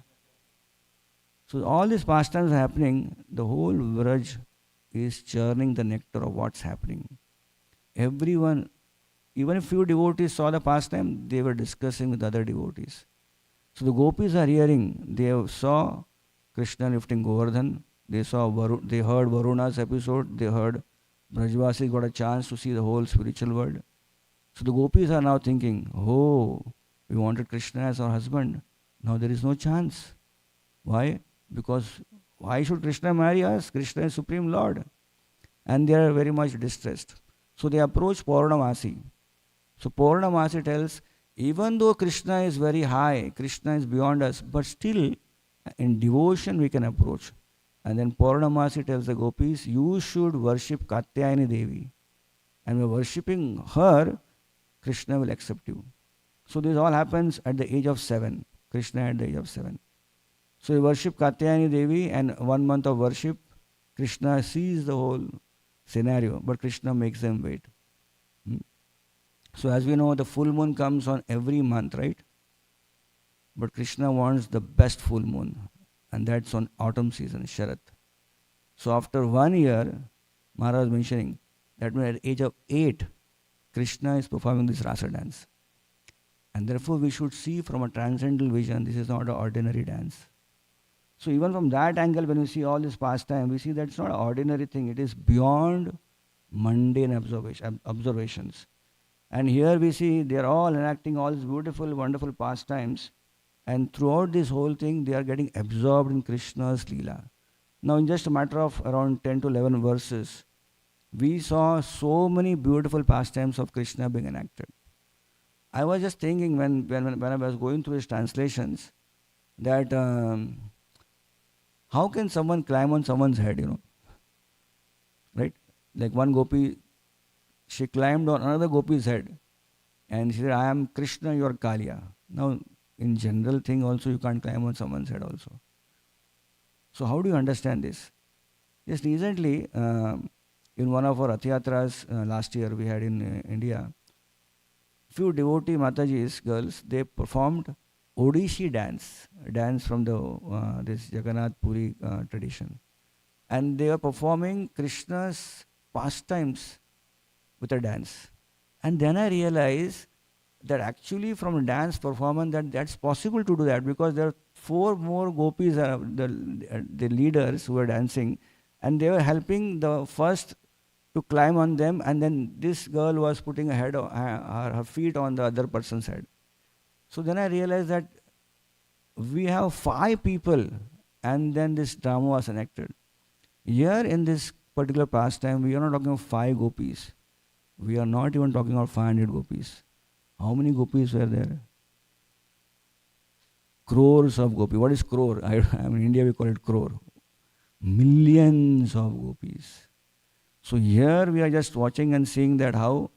Speaker 1: So all these pastimes are happening. The whole Vraj is churning the nectar of what's happening. Everyone, even if few devotees saw the pastime, they were discussing with other devotees. So the gopis are hearing. They saw Krishna lifting Govardhan. They heard Varuna's episode. They heard Brajvasi got a chance to see the whole spiritual world. So the gopis are now thinking, oh, we wanted Krishna as our husband. Now there is no chance. Why? Because why should Krishna marry us? Krishna is Supreme Lord. And they are very much distressed. So they approach Purnamasi. So Purnamasi tells, even though Krishna is very high, Krishna is beyond us, but still in devotion we can approach. And then Purnamasi tells the gopis, you should worship Katyayani Devi. And by worshipping her, Krishna will accept you. So this all happens at the age of 7. Krishna at the age of 7. So they worship Katyayani Devi, and 1 month of worship, Krishna sees the whole scenario, but Krishna makes them wait. So as we know, the full moon comes on every month, right? But Krishna wants the best full moon, and that's on autumn season, Sharat. So after 1 year, Maharaj was mentioning that when at the age of 8, Krishna is performing this rasa dance. And therefore we should see from a transcendental vision, this is not an ordinary dance. So even from that angle, when we see all this pastime, we see that it's not an ordinary thing. It is beyond mundane observations. And here we see they are all enacting all these beautiful, wonderful pastimes. And throughout this whole thing, they are getting absorbed in Krishna's Leela. Now in just a matter of around 10 to 11 verses, we saw so many beautiful pastimes of Krishna being enacted. I was just thinking when I was going through his translations, that how can someone climb on someone's head, right? Like one gopi, she climbed on another gopi's head and she said, I am Krishna, you are Kaliya. Now, in general thing also, you can't climb on someone's head also. So how do you understand this? Just recently, in one of our Rath Yatras last year we had in India, few devotee Matajis, girls, they performed Odishi dance, a dance from the this Jagannath Puri tradition. And they were performing Krishna's pastimes with a dance. And then I realized that actually from dance performance that's possible to do that, because there are 4 more gopis, the leaders who were dancing, and they were helping the first to climb on them, and then this girl was putting her feet on the other person's head. So then I realized that we have 5 people, and then this drama was enacted. Here in this particular pastime, we are not talking of 5 gopis. We are not even talking about 500 gopis. How many gopis were there? Crores of gopis. What is crore? In India we call it crore. Millions of gopis. So here we are just watching and seeing that how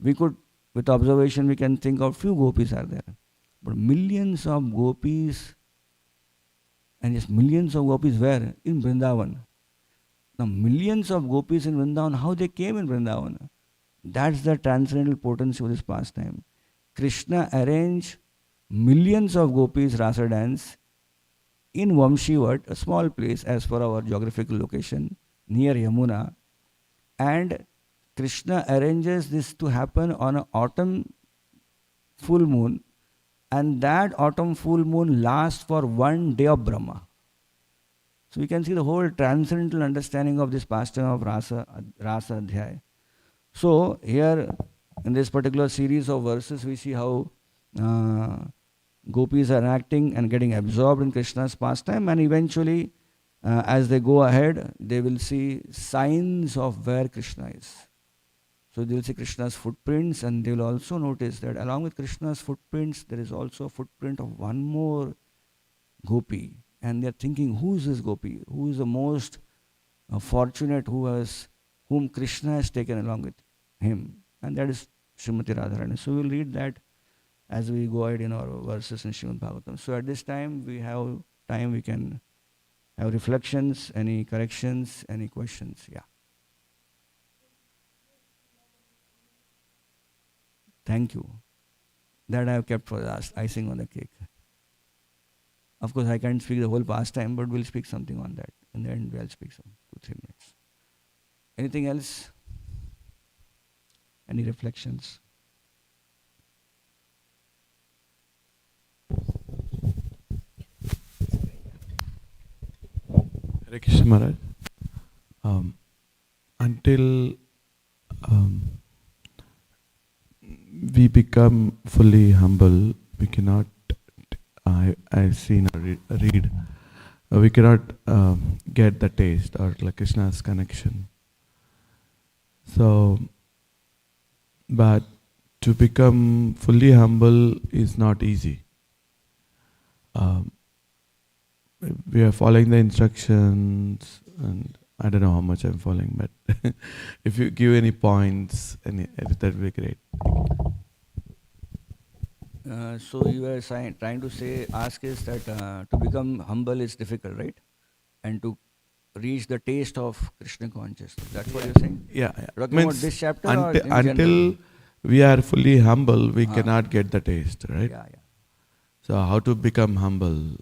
Speaker 1: we could, with observation, we can think of few gopis are there. But millions of gopis, and yes, millions of gopis where? In Vrindavan. Now millions of gopis in Vrindavan, how they came in Vrindavan? That's the transcendental potency of this pastime. Krishna arranged millions of gopis rasa dance in Vamshivat, a small place as per our geographical location, near Yamuna. And Krishna arranges this to happen on an autumn full moon, and that autumn full moon lasts for 1 day of Brahma. So we can see the whole transcendental understanding of this pastime of Rasa Adhyaya. So here in this particular series of verses, we see how gopis are acting and getting absorbed in Krishna's pastime, and eventually as they go ahead, they will see signs of where Krishna is. So they will see Krishna's footprints, and they will also notice that along with Krishna's footprints, there is also a footprint of one more gopi. And they are thinking, who is this gopi? Who is the most fortunate whom Krishna has taken along with him? And that is Srimati Radharani. So we will read that as we go ahead in our verses in Srimad Bhagavatam. So at this time, we can have reflections, any corrections, any questions. Yeah. Thank you. That I have kept for the last icing on the cake. Of course, I can't speak the whole pastime, but we'll speak something on that. In the end, we'll speak some 2-3 minutes. Anything else? Any reflections?
Speaker 11: Hare Krishna Maharaj. Until we become fully humble, we cannot, I've seen or read, we cannot get the taste or like Krishna's connection. So, but to become fully humble is not easy. We are following the instructions, and I don't know how much I'm following, but if you give any points, that would be great.
Speaker 1: So you are trying to ask is that to become humble is difficult, right? And to reach the taste of Krishna consciousness. That's what you're saying?
Speaker 11: Yeah.
Speaker 1: Talking about this chapter
Speaker 11: until we are fully humble, we cannot get the taste, right?
Speaker 1: Yeah.
Speaker 11: So how to become humble?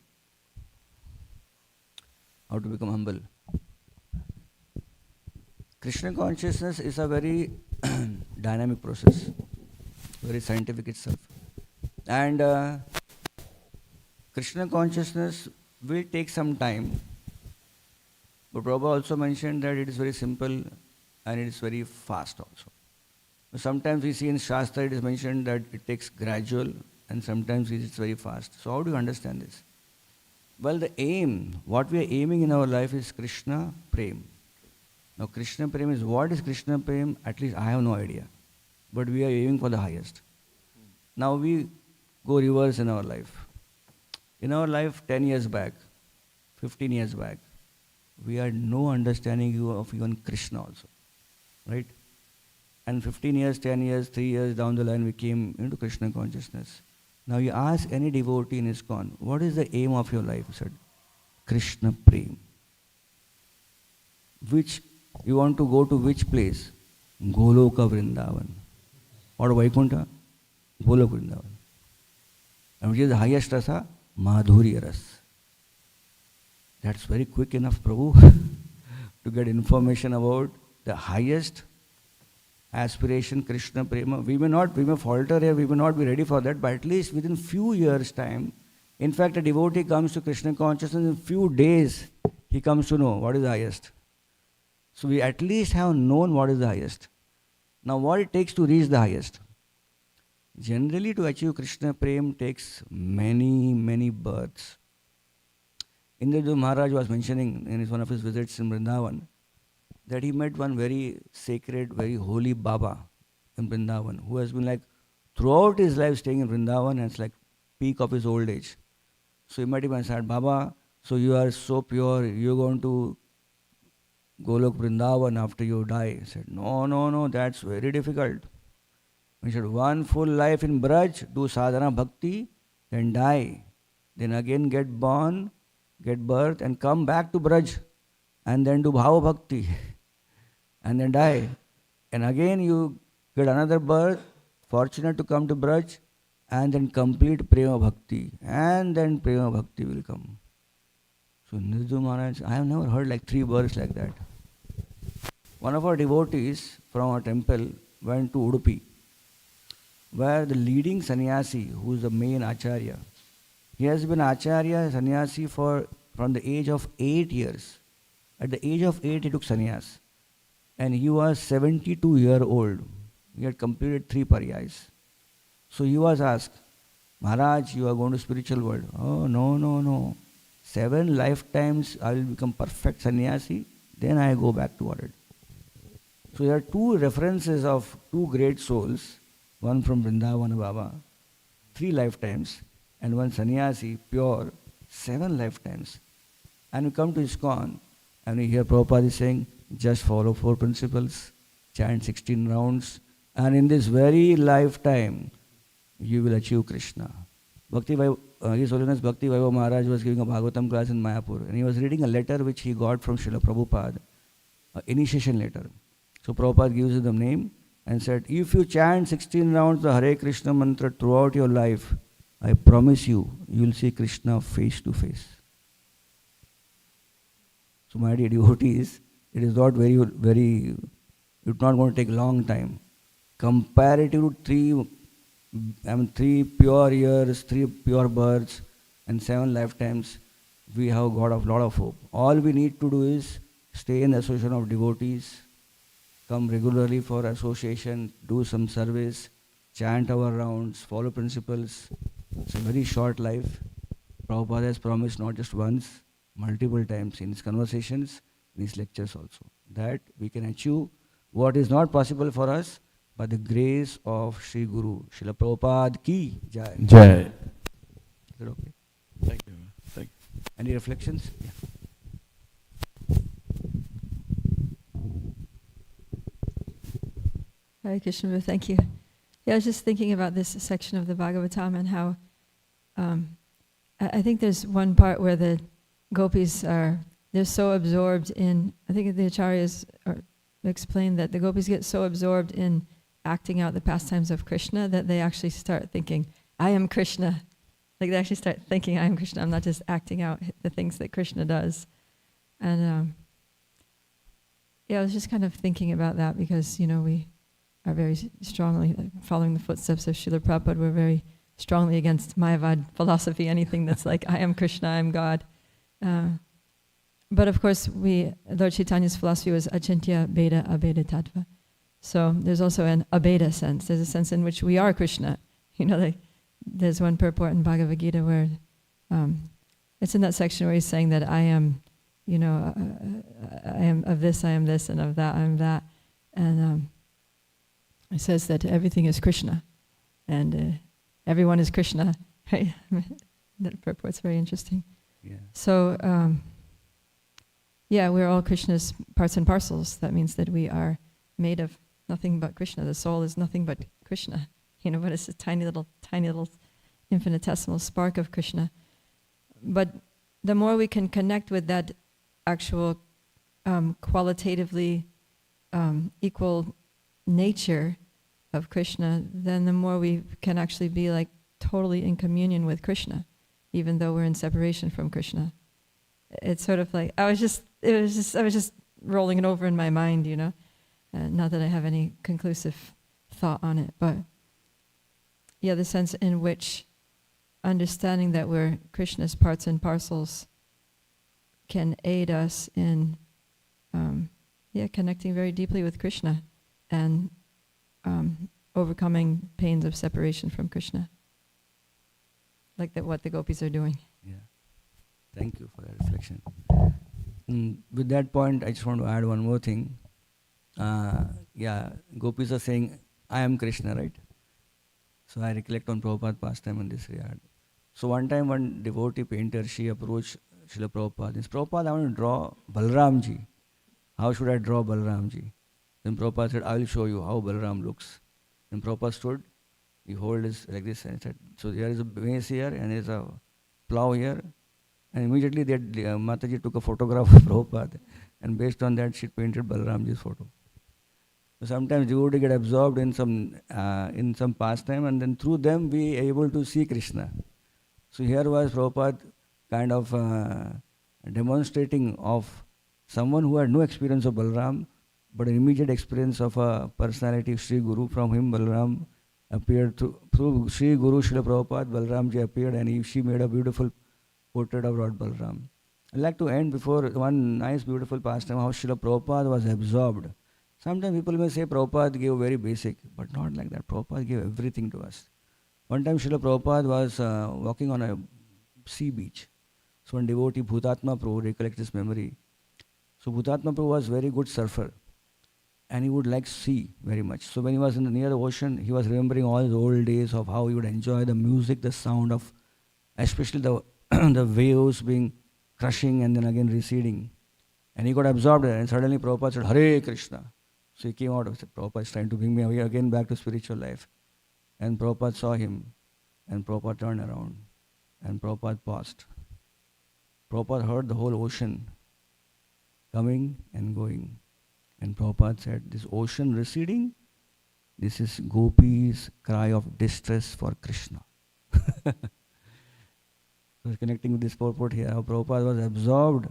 Speaker 1: How to become humble? Krishna consciousness is a very dynamic process, very scientific itself. And Krishna consciousness will take some time. But Prabhupada also mentioned that it is very simple and it is very fast also. Sometimes we see in Shastra it is mentioned that it takes gradual, and sometimes it is very fast. So how do you understand this? Well, the aim, what we are aiming in our life is Krishna Prem. Now Krishna Prem is, what is Krishna Prem? At least I have no idea. But we are aiming for the highest. Now we go reverse in our life. In our life 10 years back, 15 years back, we had no understanding of even Krishna also. Right? And 15 years, 10 years, 3 years down the line, we came into Krishna consciousness. Now you ask any devotee in ISKCON, what is the aim of your life? He said, Krishna Prem. Which, you want to go to which place? Goloka Vrindavan. Or Vaikuntha? Goloka Vrindavan. And which is the highest rasa? Madhurya ras. That's very quick enough, Prabhu, to get information about the highest aspiration, Krishna Prema. We may falter here, we may not be ready for that, but at least within few years' time, in fact, a devotee comes to Krishna consciousness, in few days, he comes to know what is the highest. So we at least have known what is the highest. Now what it takes to reach the highest? Generally to achieve Krishna Prem takes many, many births, Indrajit Maharaj was mentioning in one of his visits in Vrindavan that he met one very sacred, very holy Baba in Vrindavan who has been like throughout his life staying in Vrindavan, and it's like peak of his old age. So he met him and said, Baba, so you are so pure, you're going to Golok Vrindavan after you die. He said, no, that's very difficult. We should one full life in Braj, do sadhana bhakti, then die. Then again get born, get birth, and come back to Braj, and then do bhava bhakti, and then die. And again you get another birth, fortunate to come to Braj, and then complete prema bhakti, and then prema bhakti will come. So Nirju Maharaj, I have never heard like 3 births like that. One of our devotees from our temple went to Udupi, where the leading sannyasi, who is the main acharya, he has been acharya, sannyasi from the age of 8 years. At the age of 8, he took sannyas. And he was 72-year-old. He had completed 3 paryas. So he was asked, Maharaj, you are going to spiritual world. Oh, no. 7 lifetimes I will become perfect sannyasi, then I go back to world. So there are 2 references of 2 great souls, one from Vrindavan Baba, 3 lifetimes, and one sannyasi, pure, 7 lifetimes. And we come to ISKCON, and we hear Prabhupada is saying, just follow 4 principles, chant 16 rounds, and in this very lifetime, you will achieve Krishna. His Holiness Bhakti Vaibhav Maharaj was giving a Bhagavatam class in Mayapur, and he was reading a letter which he got from Srila Prabhupada, an initiation letter. So Prabhupada gives him the name and said, if you chant 16 rounds the Hare Krishna mantra throughout your life, I promise you, you will see Krishna face to face. So my dear devotees, it is not very, it's not going to take a long time. Comparative to 3 pure years, 3 pure births, and 7 lifetimes, we have got a lot of hope. All we need to do is stay in the association of devotees, come regularly for association, do some service, chant our rounds, follow principles. It's a very short life. Prabhupada has promised not just once, multiple times in his conversations, in his lectures also, that we can achieve what is not possible for us by the grace of Sri Guru. Srila Prabhupada ki jai.
Speaker 11: Jai.
Speaker 1: Is that okay?
Speaker 11: Thank you. Thank you.
Speaker 1: Any reflections? Yeah.
Speaker 9: Hare Krishna, thank you. Yeah, I was just thinking about this section of the Bhagavatam and how I think there's one part where the gopis they're so absorbed in, I think the acharyas explain that the gopis get so absorbed in acting out the pastimes of Krishna that they actually start thinking, I am Krishna. Like they actually start thinking, I am Krishna. I'm not just acting out the things that Krishna does. And yeah, I was just kind of thinking about that because, we are very strongly following the footsteps of Srila Prabhupada. We're very strongly against Mayavad philosophy, anything that's like, I am Krishna, I am God. But of course, Lord Chaitanya's philosophy was achintya bheda abheda tattva. So there's also an abheda sense. There's a sense in which we are Krishna. There's one purport in Bhagavad Gita where it's in that section where he's saying that I am, I am of this, I am this, and of that, I am that. And it says that everything is Krishna, and everyone is Krishna. Right? That purport's very interesting.
Speaker 1: Yeah.
Speaker 9: So, we're all Krishna's parts and parcels. That means that we are made of nothing but Krishna. The soul is nothing but Krishna. But it's a tiny little infinitesimal spark of Krishna. But the more we can connect with that actual qualitatively equal nature of Krishna, then the more we can actually be like totally in communion with Krishna, even though we're in separation from Krishna. It's sort of like, I was just rolling it over in my mind, not that I have any conclusive thought on it, but yeah, the sense in which understanding that we're Krishna's parts and parcels can aid us in connecting very deeply with Krishna and overcoming pains of separation from Krishna, like what the gopis are doing.
Speaker 1: Yeah. Thank you for that reflection. satisfaction. With that point, I just want to add one more thing. Gopis are saying, I am Krishna, right? So I recollect on Prabhupada pastime in this regard. So one time one devotee painter, she approached Srila Prabhupada. This Prabhupada, I want to draw Balramji. How should I draw Balramji? Then Prabhupada said, I will show you how Balram looks. Then Prabhupada stood, he held his like this and said, so there is a mace here and there is a plow here. And immediately that Mataji took a photograph of Prabhupada, and based on that she painted Balramji's photo. So sometimes devotee get absorbed in some pastime, and then through them we are able to see Krishna. So here was Prabhupada kind of demonstrating of someone who had no experience of Balram, but an immediate experience of a personality, Sri Guru. From him Balram appeared through Sri Guru Srila Prabhupada, Balramji appeared, and she made a beautiful portrait of Lord Balram. I'd like to end before one nice beautiful pastime, how Srila Prabhupada was absorbed. Sometimes people may say Prabhupada gave very basic, but not like that. Prabhupada gave everything to us. One time Srila Prabhupada was walking on a sea beach. So one devotee, Bhutatma Prabhu, recollects his memory. So Bhutatma Prabhu was very good surfer, and he would like sea very much. So when he was near the ocean, he was remembering all his old days of how he would enjoy the music, the sound of, especially the the waves being crushing and then again receding. And he got absorbed and suddenly Prabhupada said, Hare Krishna. So he came out and said, Prabhupada is trying to bring me away again back to spiritual life. And Prabhupada saw him, and Prabhupada turned around, and Prabhupada paused. Prabhupada heard the whole ocean coming and going. And Prabhupada said, this ocean receding, this is Gopi's cry of distress for Krishna. So connecting with this purport here, how Prabhupada was absorbed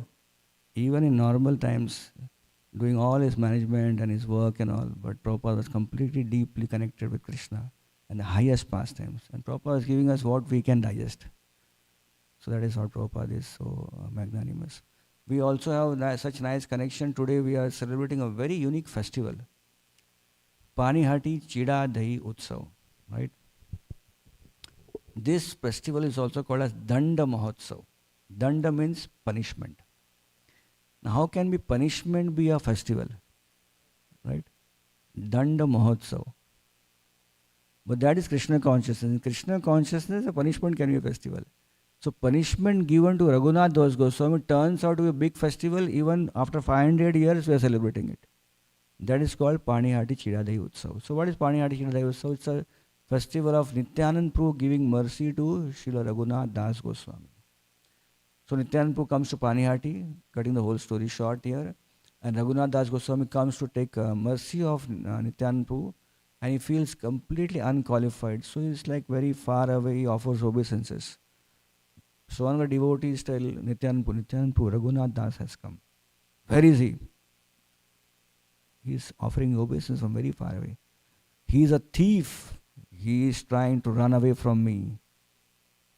Speaker 1: even in normal times, doing all his management and his work and all, but Prabhupada was completely deeply connected with Krishna and the highest pastimes. And Prabhupada is giving us what we can digest. So that is what Prabhupada is so magnanimous. We also have such nice connection. Today we are celebrating a very unique festival. Panihati Chida Dahi Utsav, right? This festival is also called as Danda Mahotsav. Danda means punishment. Now how can punishment be a festival? Right? Danda Mahotsav. But that is Krishna consciousness. In Krishna consciousness, a punishment can be a festival. So punishment given to Raghunath Das Goswami turns out to be a big festival. Even after 500 years, we are celebrating it. That is called Panihati Chidadahi Utsav. So what is Panihati Chidadahi Utsav? It's a festival of Nityanand Prabhu giving mercy to Srila Raghunath Das Goswami. So Nityanand Prabhu comes to Panihati, cutting the whole story short here, and Raghunath Das Goswami comes to take mercy of Nityanand Prabhu, and he feels completely unqualified. So he's like very far away, he offers obeisances. So one of the devotees tell Nityanand Prabhu, Raghunath Das has come. Where is he? He's offering obeisance from very far away. He is a thief. He is trying to run away from me.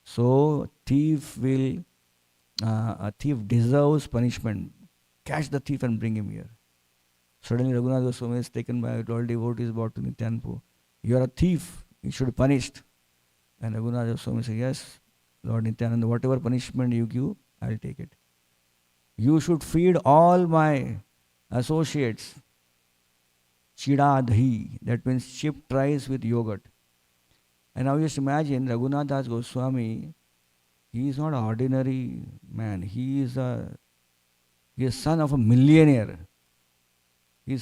Speaker 1: So a thief deserves punishment. Catch the thief and bring him here. Suddenly Raghunath Goswami is taken by all devotees brought to Nityanand Prabhu. You are a thief. You should be punished. And Raghunath Goswami says, yes, Lord Nityananda, whatever punishment you give, I will take it. You should feed all my associates chida dahi, that means chipped rice with yogurt. And now just imagine Raghunath Das Goswami, he is not an ordinary man. He is son of a millionaire. We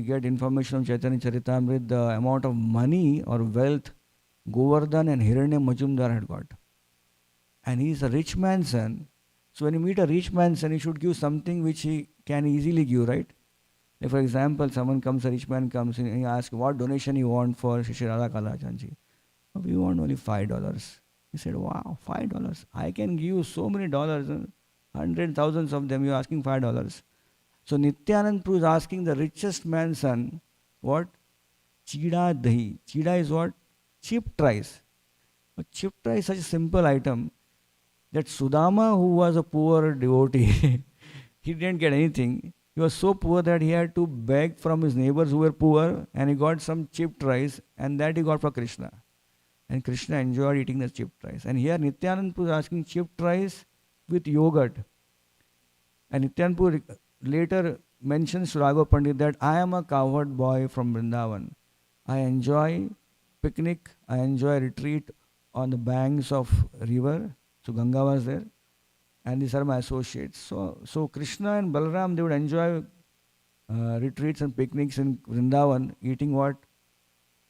Speaker 1: get information from Chaitanya Charitamrita, the amount of money or wealth Govardhan and Hiranya Majumdar had got. And he is a rich man's son. So when you meet a rich man's son, you should give something which he can easily give, right? Like for example, a rich man comes and he asks, what donation you want for Shri Radha Kalachandji? Oh, we want only $5. He said, wow, $5. I can give you so many dollars, hundreds, thousands of them, you're asking $5. So Nityanand Prabhu is asking the richest man's son, what? Chida dahi. Chida is what? Chipped rice. But chipped rice is such a simple item that Sudama, who was a poor devotee, he didn't get anything. He was so poor that he had to beg from his neighbors who were poor, and he got some chipped rice, and that he got for Krishna. And Krishna enjoyed eating the chipped rice. And here Nityanand Prabhu is asking chipped rice with yogurt. And Nityanpur later mentions to Raghav Pandit that I am a cowherd boy from Vrindavan. I enjoy picnic, I enjoy retreat on the banks of river. So Ganga was there, and these are my associates. So Krishna and Balaram, they would enjoy retreats and picnics in Vrindavan, eating what?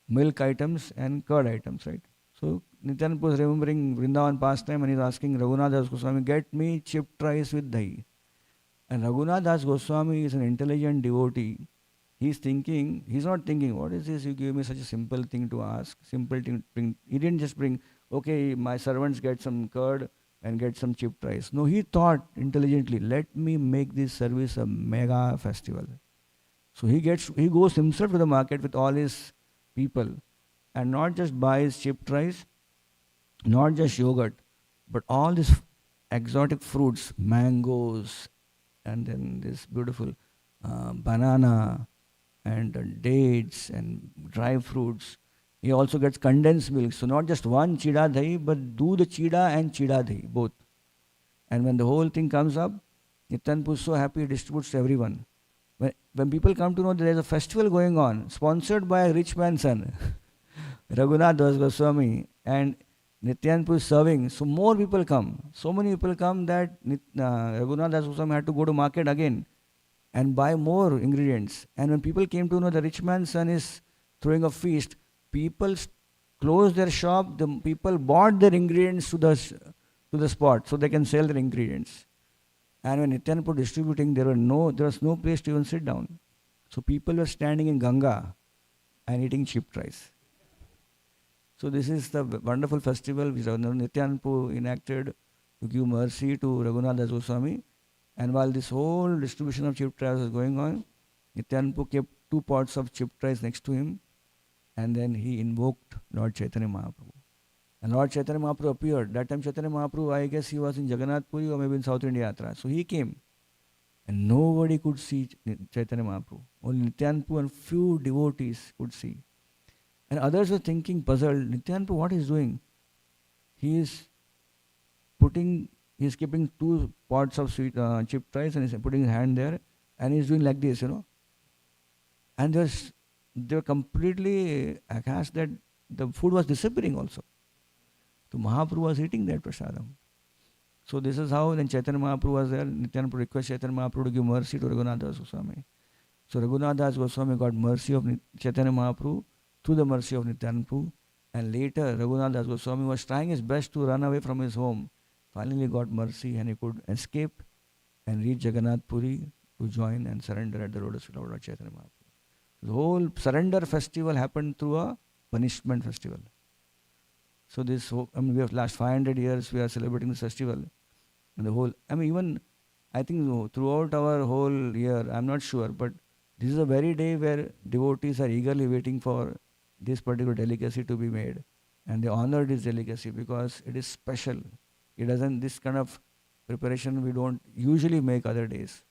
Speaker 1: Milk items and curd items, right? So Nityananda was remembering Vrindavan pastime and he's asking Raghunath Das Goswami, get me chipped rice with dahi. And Raghunath Das Goswami is an intelligent devotee. He's not thinking, what is this? You give me such a simple thing to ask, simple thing to bring. He didn't just bring, okay, my servants get some curd and get some chipped rice. No, he thought intelligently, let me make this service a mega festival. So he goes himself to the market with all his people and not just buys chipped rice, not just yogurt, but all these exotic fruits, mangoes, and then this beautiful banana and dates and dry fruits. He also gets condensed milk. So not just one chida dahi, but do the chida and chida dahi, both. And when the whole thing comes up, Nityananda is so happy he distributes to everyone. When people come to know that there is a festival going on, sponsored by a rich man's son, Raghunath Das Goswami, and Nityananda is serving, so more people come. So many people come that Raghunath Das Goswami had to go to market again and buy more ingredients. And when people came to know the rich man's son is throwing a feast, people closed their shop, the people bought their ingredients to the spot so they can sell their ingredients. And when Nityananda was distributing, there was no place to even sit down. So people were standing in Ganga and eating chipped rice. So this is the wonderful festival which Nityananda enacted to give mercy to Raghunath Das Goswami. And while this whole distribution of chipped rice was going on, Nityananda kept 2 pots of chipped rice next to him, and then he invoked Lord Chaitanya Mahaprabhu. And Lord Chaitanya Mahaprabhu appeared. That time Chaitanya Mahaprabhu, I guess he was in Jagannath Puri or maybe in South India Yatra. So he came. And nobody could see Chaitanya Mahaprabhu. Only Nityananda and few devotees could see. And others were thinking, puzzled, Nityananda, what is doing? He is keeping 2 pots of sweet chipped rice and he's putting his hand there and he's doing like this, And they were completely aghast that the food was disappearing also. So Mahaprabhu was eating that prasadam. So this is how then Chaitanya Mahaprabhu was there. Nityananda requested Chaitanya Mahaprabhu to give mercy to Raghunath Das Goswami. So Raghunath Das Goswami got mercy of Chaitanya Mahaprabhu through the mercy of Nityananda. And later Raghunath Das Goswami was trying his best to run away from his home. Finally got mercy and he could escape and reach Jagannath Puri to join and surrender at the road of Lord Chaitanya Mahaprabhu. The whole surrender festival happened through a punishment festival. So we have last 500 years we are celebrating this festival. And I think throughout our whole year, I'm not sure, but this is a very day where devotees are eagerly waiting for this particular delicacy to be made. And they honor this delicacy because it is special. This kind of preparation we don't usually make other days.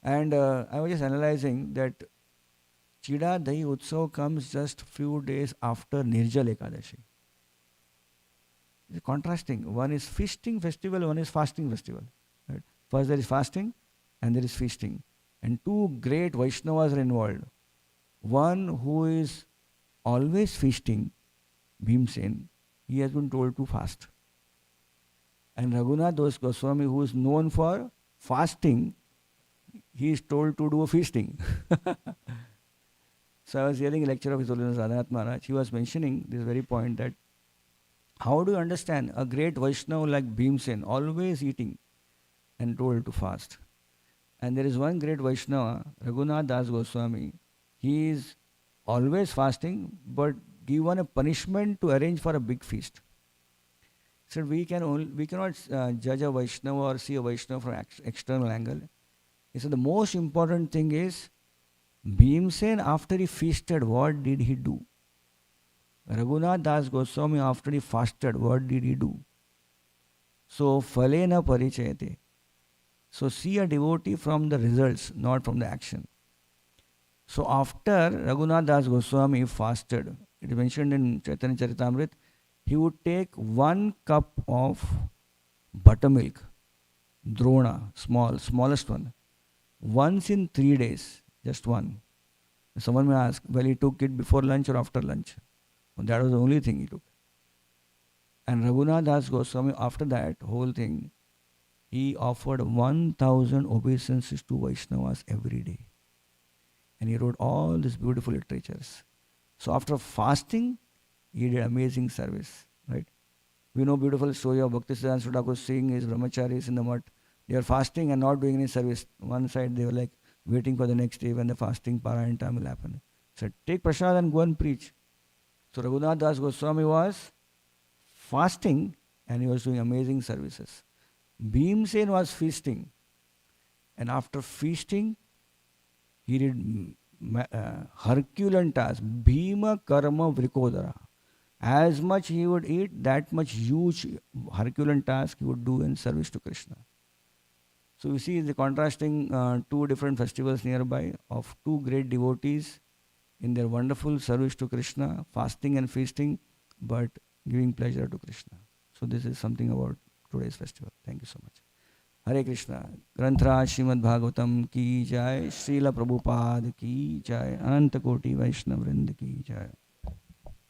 Speaker 1: And I was just analyzing that Chida Dahi Utsav comes just few days after Nirjal Ekadashi. It's contrasting. One is feasting festival, one is fasting festival. Right? First there is fasting and there is feasting. And 2 great Vaishnavas are involved. One who is always feasting, Bhimsen, he has been told to fast. And Raghunath Das Goswami, who is known for fasting, he is told to do a feasting. So I was hearing a lecture of His Holiness Radhanath Maharaj. He was mentioning this very point that how do you understand a great Vaishnava like Bhimsen, always eating and told to fast? And there is one great Vaishnava, Raghunath Das Goswami. He is always fasting, but given a punishment to arrange for a big feast. So we cannot judge a Vaishnava or see a Vaishnava from external angle. He said the most important thing is Bhimsen, after he feasted, what did he do? Raghunath Das Goswami, after he fasted, what did he do? So, phalena parichayate. So, see a devotee from the results, not from the action. So, after Raghunath Das Goswami fasted, it is mentioned in Chaitanya Charitamrita, he would take 1 cup of buttermilk Drona, smallest one. Once in 3 days, just one. Someone may ask, well, he took it before lunch or after lunch? Well, that was the only thing he took. And Raghunath Das Goswami, after that whole thing, he offered 1,000 obeisances to Vaishnavas every day. And he wrote all these beautiful literatures. So after fasting, he did amazing service, right? We know beautiful story of Bhaktisiddhanta Thakur seeing his brahmacharis in the mud. They are fasting and not doing any service. One side they were like waiting for the next day when the fasting Parayan time will happen. Said, take prasad and go and preach. So Raghunath Das Goswami was fasting and he was doing amazing services. Bhimsen was feasting. And after feasting, he did Herculean task. Bhima karma vrikodara. As much he would eat, that much huge Herculean task he would do in service to Krishna. So you see the contrasting two different festivals nearby of two great devotees in their wonderful service to Krishna, fasting and feasting, but giving pleasure to Krishna. So this is something about today's festival. Thank you so much. Hare Krishna. Granthra Srimad Bhagavatam ki jai, Srila Prabhupada ki jai, Ananta Koti Vaishnav Vrind ki jai.